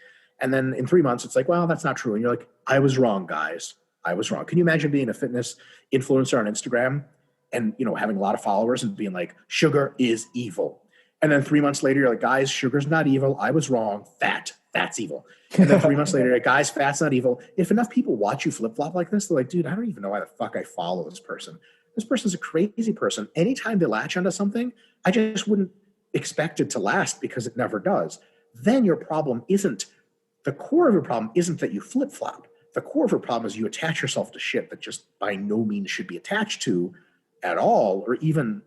And then in 3 months, it's like, well, that's not true. And you're like, I was wrong, guys. I was wrong. Can you imagine being a fitness influencer on Instagram and, you know, having a lot of followers and being like, sugar is evil. And then 3 months later, you're like, guys, sugar's not evil. I was wrong. That's evil. And then 3 months later, you're like, guys, fat's not evil. If enough people watch you flip-flop like this, they're like, dude, I don't even know why the fuck I follow this person. This person's a crazy person. Anytime they latch onto something, I just wouldn't expect it to last because it never does. Then your problem isn't, the core of your problem isn't that you flip-flop. The core of your problem is you attach yourself to shit that just by no means should be attached to at all, or even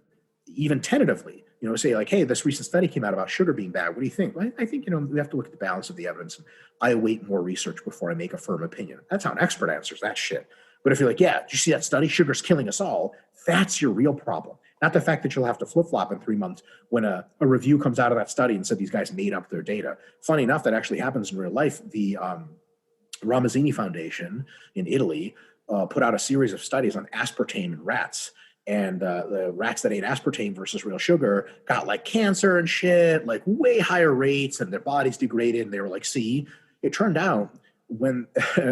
tentatively. You know, say like, hey, this recent study came out about sugar being bad. What do you think? Well, I think, you know, we have to look at the balance of the evidence. I await more research before I make a firm opinion. That's how an expert answers that shit. But if you're like, yeah, did you see that study? Sugar's killing us all. That's your real problem. Not the fact that you'll have to flip-flop in 3 months when a review comes out of that study and said these guys made up their data. Funny enough, that actually happens in real life. The Ramazzini Foundation in Italy put out a series of studies on aspartame in rats. And the rats that ate aspartame versus real sugar got like cancer and shit, like way higher rates, and their bodies degraded. And they were like, see, it turned out when,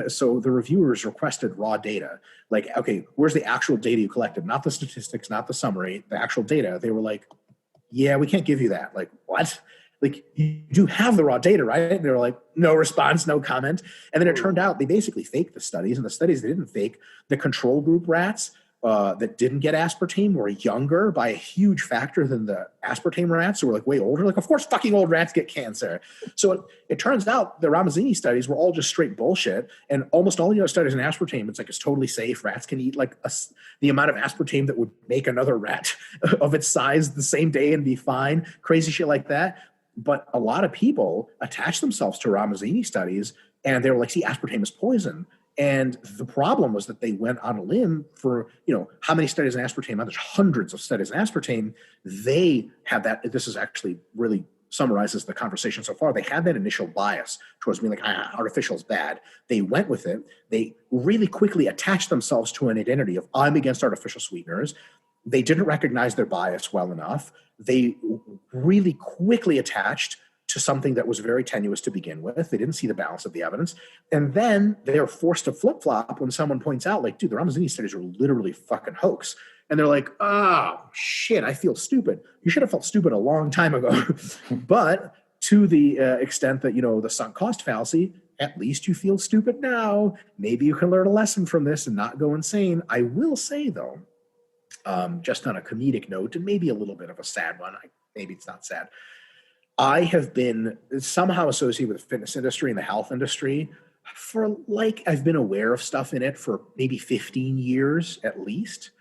so the reviewers requested raw data, like, okay, where's the actual data you collected? Not the statistics, not the summary, the actual data. They were like, yeah, we can't give you that. Like, what? Like, you do have the raw data, right? And they were like, no response, no comment. And then it turned out they basically faked the studies, and the studies they didn't fake, the control group rats that didn't get aspartame were younger by a huge factor than the aspartame rats who were like way older. Like, of course, fucking old rats get cancer. So it turns out the Ramazzini studies were all just straight bullshit. And almost all the other studies in aspartame, it's like, it's totally safe. Rats can eat like the amount of aspartame that would make another rat of its size the same day and be fine. Crazy shit like that. But a lot of people attach themselves to Ramazzini studies, and they were like, see, aspartame is poison. And the problem was that they went on a limb for, how many studies in aspartame? There's hundreds of studies in aspartame. They had that. This is actually really summarizes the conversation so far. They had that initial bias towards being like, artificial is bad. They went with it. They really quickly attached themselves to an identity of, I'm against artificial sweeteners. They didn't recognize their bias well enough. They really quickly attached to something that was very tenuous to begin with. They didn't see the balance of the evidence. And then they're forced to flip-flop when someone points out, like, dude, the Ramazzini studies are literally fucking hoax. And they're like, oh, shit, I feel stupid. You should have felt stupid a long time ago. But to the extent that, the sunk cost fallacy, at least you feel stupid now. Maybe you can learn a lesson from this and not go insane. I will say, though, just on a comedic note, and maybe a little bit of a sad one, maybe it's not sad, I have been somehow associated with the fitness industry and the health industry for I've been aware of stuff in it for maybe 15 years at least.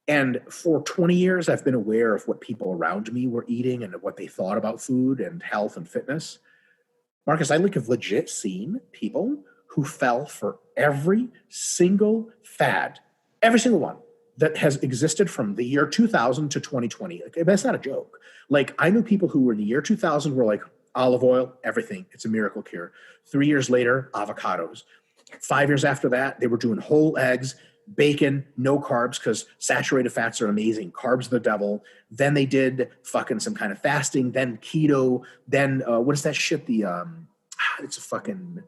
And for 20 years, I've been aware of what people around me were eating and what they thought about food and health and fitness. Marcus, I have legit seen people who fell for every single fad, every single one that has existed from the year 2000 to 2020. That's not a joke. I knew people who were in the year 2000 were like, olive oil, everything. It's a miracle cure. 3 years later, avocados. 5 years after that, they were doing whole eggs, bacon, no carbs, because saturated fats are amazing. Carbs are the devil. Then they did fucking some kind of fasting, then keto, then what is that shit? It's a fucking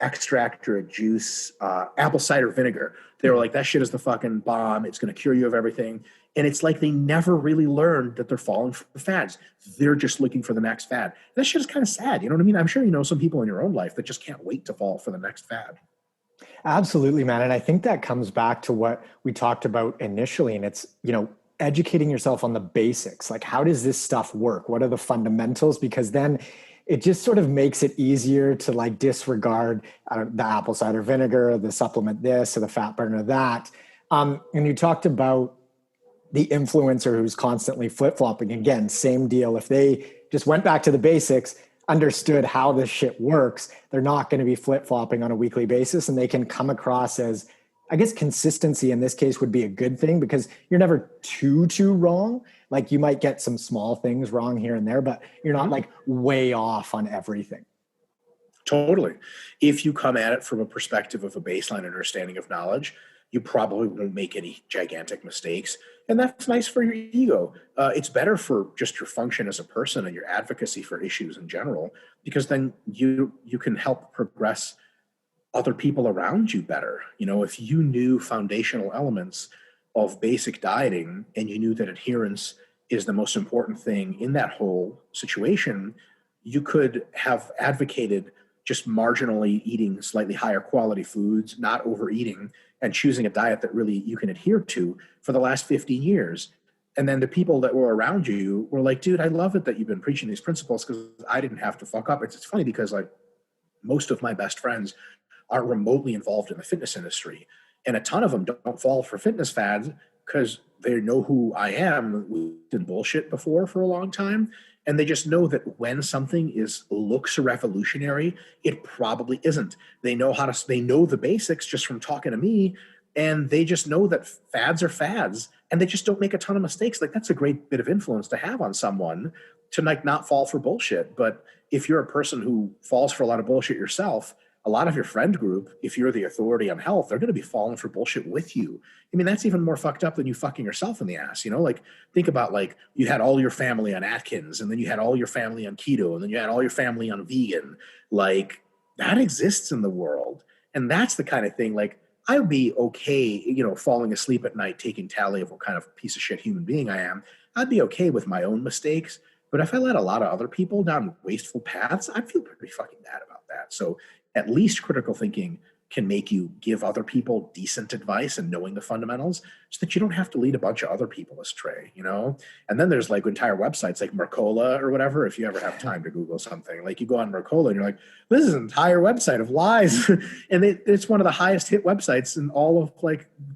extract or a juice, apple cider vinegar. They were like, that shit is the fucking bomb. It's going to cure you of everything. And it's like they never really learned that they're falling for fads. They're just looking for the next fad. That shit is kind of sad. You know what I mean? I'm sure you know some people in your own life that just can't wait to fall for the next fad. Absolutely, man. And I think that comes back to what we talked about initially. And it's, educating yourself on the basics. Like, how does this stuff work? What are the fundamentals? Because then it just sort of makes it easier to disregard the apple cider vinegar, the supplement this, or the fat burner that. And you talked about the influencer who's constantly flip-flopping. Again, same deal. If they just went back to the basics, understood how this shit works, they're not going to be flip-flopping on a weekly basis, and they can come across as, I guess, consistency in this case would be a good thing because you're never too wrong. You might get some small things wrong here and there, but you're not way off on everything. Totally. If you come at it from a perspective of a baseline understanding of knowledge, you probably won't make any gigantic mistakes. And that's nice for your ego. It's better for just your function as a person and your advocacy for issues in general, because then you can help progress other people around you better. If you knew foundational elements of basic dieting and you knew that adherence is the most important thing in that whole situation, you could have advocated just marginally eating slightly higher quality foods, not overeating, and choosing a diet that really you can adhere to for the last 15 years. And then the people that were around you were like, dude, I love it that you've been preaching these principles because I didn't have to fuck up. It's funny because most of my best friends aren't remotely involved in the fitness industry. And a ton of them don't fall for fitness fads because they know who I am. We've done bullshit before for a long time. And they just know that when something looks revolutionary, it probably isn't. They know the basics just from talking to me. And they just know that fads are fads and they just don't make a ton of mistakes. That's a great bit of influence to have on someone to not fall for bullshit. But if you're a person who falls for a lot of bullshit yourself, a lot of your friend group, if you're the authority on health, they're going to be falling for bullshit with you. I mean, that's even more fucked up than you fucking yourself in the ass. Think about you had all your family on Atkins and then you had all your family on keto and then you had all your family on vegan. That exists in the world. And that's the kind of thing, I would be okay, falling asleep at night, taking tally of what kind of piece of shit human being I am. I'd be okay with my own mistakes. But if I let a lot of other people down wasteful paths, I'd feel pretty fucking bad about that. So at least critical thinking can make you give other people decent advice and knowing the fundamentals so that you don't have to lead a bunch of other people astray, And then there's entire websites like Mercola or whatever, if you ever have time to Google something. You go on Mercola and you're like, this is an entire website of lies. And it's one of the highest hit websites in all of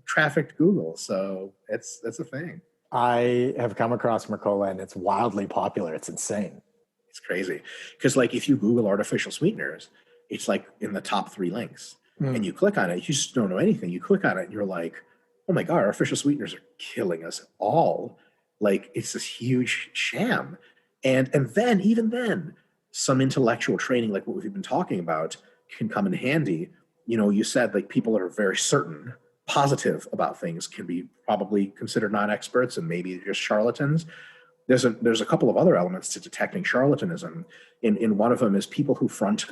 trafficked Google. So that's a thing. I have come across Mercola and it's wildly popular. It's insane. It's crazy. Because like if you Google artificial sweeteners, it's like in the top 3 links. And you click on it, you just don't know anything. You click on it and you're like, oh my God, artificial sweeteners are killing us all. Like it's this huge sham. And then, even then, some intellectual training, like what we've been talking about, can come in handy. You know, you said like people that are very certain, positive about things can be probably considered non-experts and maybe just charlatans. There's a couple of other elements to detecting charlatanism. In one of them is people who front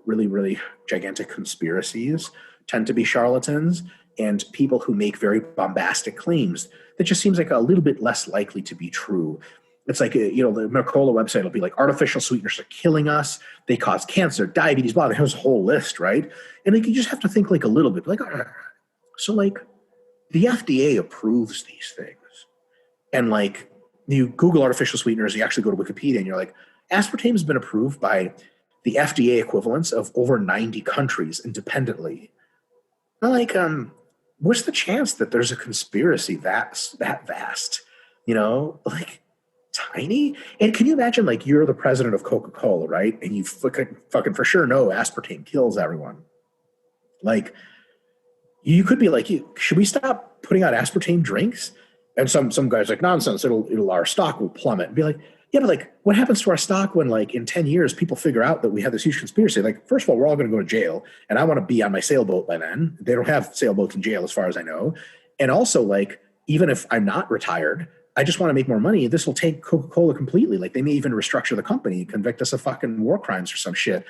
really, really gigantic conspiracies tend to be charlatans, and people who make very bombastic claims that just seems like a little bit less likely to be true. It's like, the Mercola website will be like, artificial sweeteners are killing us. They cause cancer, diabetes, blah. There's a whole list, right? And like, you just have to think like a little bit, like, so like the FDA approves these things. And like, you Google artificial sweeteners, you actually go to Wikipedia and you're like, aspartame has been approved by the FDA equivalents of over 90 countries independently. I'm like, what's the chance that there's a conspiracy that vast? Like tiny? And can you imagine, like, you're the president of Coca-Cola, right? And you fucking for sure know aspartame kills everyone. Like, you could be like, should we stop putting out aspartame drinks? And some guys like, nonsense, our stock will plummet. And be like, yeah, but like, what happens to our stock when like in 10 years people figure out that we have this huge conspiracy? Like, first of all, we're all going to go to jail, and I want to be on my sailboat by then. They don't have sailboats in jail as far as I know. And also, like, even if I'm not retired, I just want to make more money. This will take Coca-Cola completely. Like, they may even restructure the company, convict us of fucking war crimes or some shit.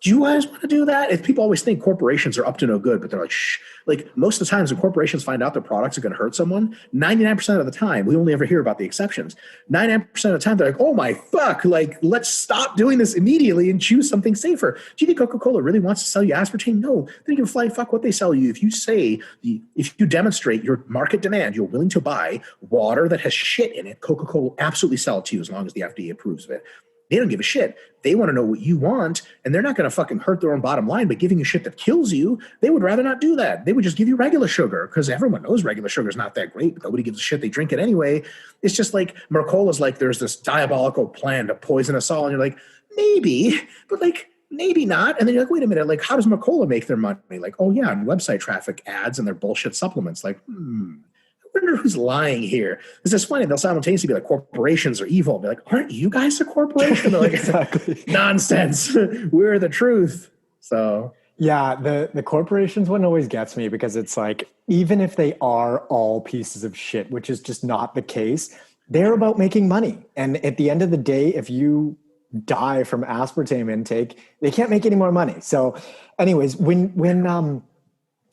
Do you guys want to do that? If people always think corporations are up to no good, but they're like, shh. Like, most of the times when corporations find out their products are going to hurt someone, 99% of the time, we only ever hear about the exceptions. 99% of the time, they're like, oh my fuck, like, let's stop doing this immediately and choose something safer. Do you think Coca-Cola really wants to sell you aspartame? No, they don't give a flying fuck what they sell you. If you demonstrate your market demand, you're willing to buy water that has shit in it, Coca-Cola will absolutely sell it to you as long as the FDA approves of it. They don't give a shit. They want to know what you want, and they're not going to fucking hurt their own bottom line by giving you shit that kills you. They would rather not do that. They would just give you regular sugar, because everyone knows regular sugar is not that great, but nobody gives a shit. They drink it anyway. It's just like Mercola's like, there's this diabolical plan to poison us all, and you're like, maybe, but like, maybe not. And then you're like, wait a minute, like, how does Mercola make their money? Like, oh yeah, on website traffic, ads, and their bullshit supplements. Like, I wonder who's lying here. This is funny. They'll simultaneously be like, corporations are evil. Be like, aren't you guys a corporation? They're like, exactly. Nonsense. We're the truth. So yeah, the corporations one always gets me, because it's like, even if they are all pieces of shit, which is just not the case, they're about making money. And at the end of the day, if you die from aspartame intake, they can't make any more money. So anyways, when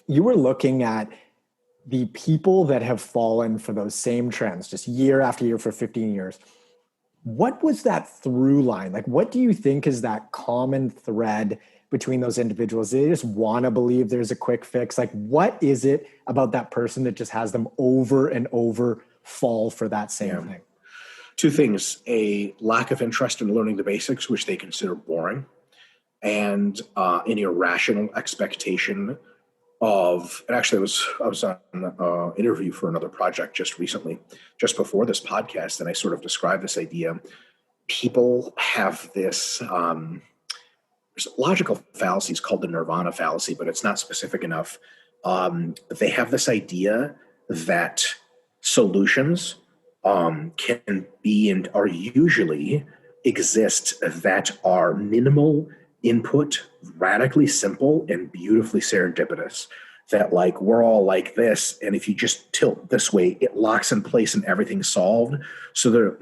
you were looking at the people that have fallen for those same trends, just year after year for 15 years, what was that through line? Like, what do you think is that common thread between those individuals? They just want to believe there's a quick fix. Like, what is it about that person that just has them over and over fall for that same thing? Two things: a lack of interest in learning the basics, which they consider boring, and an irrational expectation of, and actually I was on an interview for another project just recently, just before this podcast, and I sort of described this idea. People have this, there's logical fallacies called the Nirvana Fallacy, but it's not specific enough. They have this idea that solutions can be and are usually exist that are minimal input, radically simple, and beautifully serendipitous. That like, we're all like this, and if you just tilt this way, it locks in place and everything's solved. So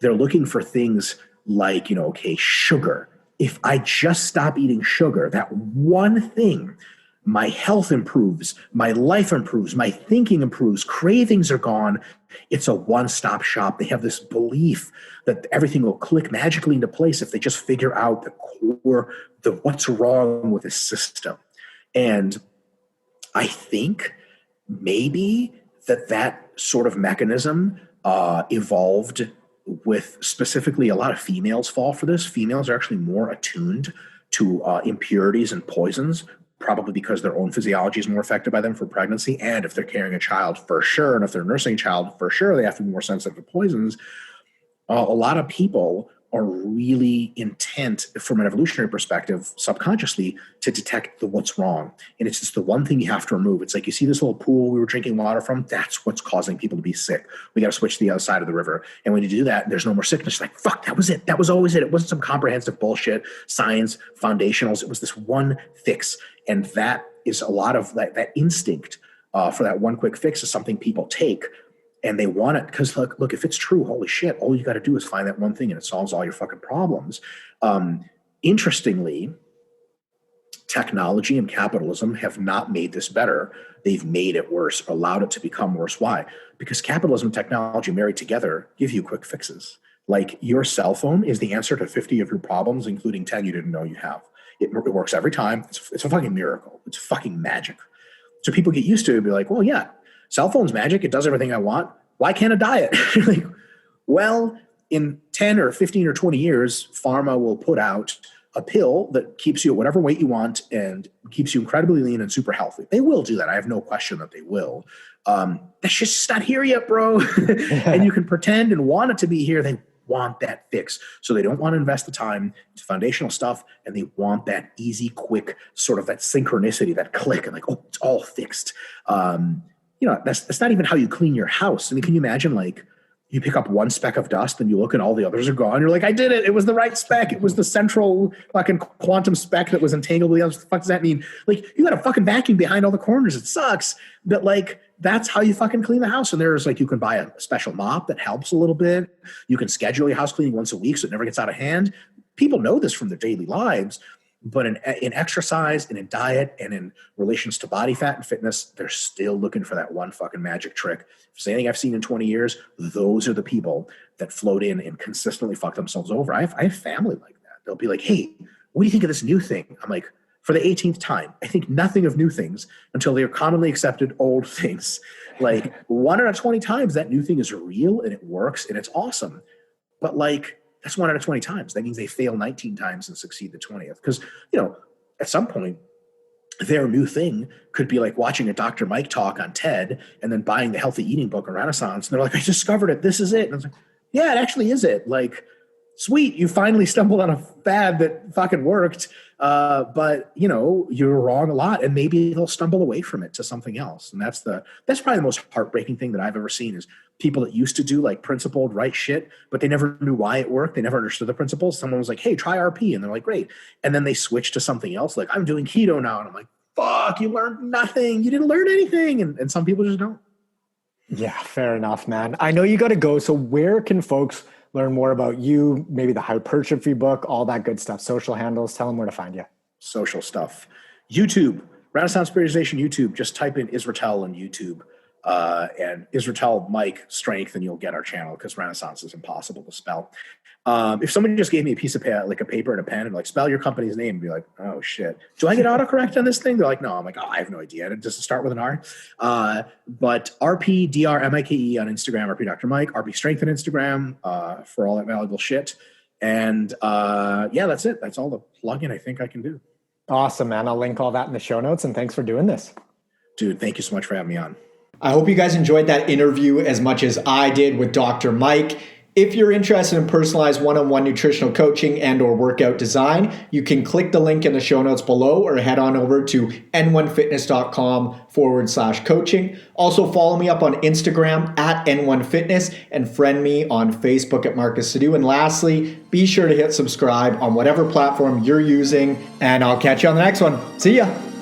they're looking for things like, okay, sugar. If I just stop eating sugar, that one thing, my health improves, my life improves, my thinking improves, cravings are gone. It's a one-stop shop. They have this belief that everything will click magically into place if they just figure out the core, what's wrong with this system. And I think maybe that sort of mechanism evolved with specifically a lot of females fall for this. Females are actually more attuned to impurities and poisons, probably because their own physiology is more affected by them for pregnancy. And if they're carrying a child, for sure, and if they're nursing a child, for sure, they have to be more sensitive to poisons. A lot of people are really intent from an evolutionary perspective, subconsciously, to detect what's wrong. And it's just the one thing you have to remove. It's like, you see this little pool we were drinking water from? That's what's causing people to be sick. We got to switch to the other side of the river. And when you do that, there's no more sickness. Like, fuck, that was it. That was always it. It wasn't some comprehensive bullshit, science, foundationals. It was this one fix. And that is a lot of that instinct for that one quick fix is something people take. And they want it because look, if it's true, holy shit, all you got to do is find that one thing and it solves all your fucking problems. Interestingly, technology and capitalism have not made this better. They've made it worse, allowed it to become worse. Why? Because capitalism and technology married together give you quick fixes. Like, your cell phone is the answer to 50 of your problems, including 10 you didn't know you have. It works every time. It's a fucking miracle. It's fucking magic. So people get used to it and be like, well, yeah, cell phone's magic. It does everything I want. Why can't I diet? Like, well, in 10 or 15 or 20 years, pharma will put out a pill that keeps you at whatever weight you want and keeps you incredibly lean and super healthy. They will do that. I have no question that they will. That's just not here yet, bro. And you can pretend and want it to be here. They want that fix. So they don't want to invest the time into foundational stuff, and they want that easy, quick, sort of that synchronicity, that click, and like, oh, it's all fixed. That's not even how you clean your house. I mean, can you imagine, like, you pick up one speck of dust and you look and all the others are gone. You're like, I did it. It was the right speck. It was the central fucking quantum speck that was entangled with the others. What the fuck does that mean? Like, you got a fucking vacuum behind all the corners. It sucks. But like, that's how you fucking clean the house. And there's like, you can buy a special mop that helps a little bit. You can schedule your house cleaning once a week so it never gets out of hand. People know this from their daily lives. But in exercise and in diet and in relations to body fat and fitness, they're still looking for that one fucking magic trick. If there's anything I've seen in 20 years, those are the people that float in and consistently fuck themselves over. I have family like that. They'll be like, hey, what do you think of this new thing? I'm like, for the 18th time, I think nothing of new things until they are commonly accepted old things. Like, 1 out of 20 times, that new thing is real and it works and it's awesome. But like, that's 1 out of 20 times. That means they fail 19 times and succeed the 20th. Because, at some point, their new thing could be like watching a Dr. Mike talk on TED and then buying the healthy eating book on Renaissance. And they're like, I discovered it. This is it. And I was like, yeah, it actually is it. Like, sweet, you finally stumbled on a fad that fucking worked. But you're wrong a lot, and maybe they'll stumble away from it to something else. And that's probably the most heartbreaking thing that I've ever seen is people that used to do like principled right shit, but they never knew why it worked. They never understood the principles. Someone was like, hey, try RP. And they're like, great. And then they switch to something else. Like, I'm doing keto now. And I'm like, fuck, you learned nothing. You didn't learn anything. And some people just don't. Yeah, fair enough, man. I know you got to go. So where can folks learn more about you, maybe the hypertrophy book, all that good stuff, social handles? Tell them where to find you. Social stuff. YouTube, Renaissance Periodization YouTube. Just type in Israetel on YouTube and Israetel Mike Strength, and you'll get our channel because Renaissance is impossible to spell. If somebody just gave me a piece of like a paper and a pen and like, spell your company's name, and be like, oh shit, do I get autocorrect on this thing? They're like, no. I'm like, oh, I have no idea. It just start with an R. But RP DRMIKE on Instagram, RP Dr. Mike, RP Strength on Instagram for all that valuable shit. And yeah, that's it. That's all the plug-in I think I can do. Awesome, man. I'll link all that in the show notes, and thanks for doing this. Dude, thank you so much for having me on. I hope you guys enjoyed that interview as much as I did with Dr. Mike. If you're interested in personalized one-on-one nutritional coaching and or workout design, you can click the link in the show notes below or head on over to n1fitness.com/coaching. Also follow me up on Instagram at n1fitness and friend me on Facebook at Marcus Sadu. And lastly, be sure to hit subscribe on whatever platform you're using, and I'll catch you on the next one. See ya.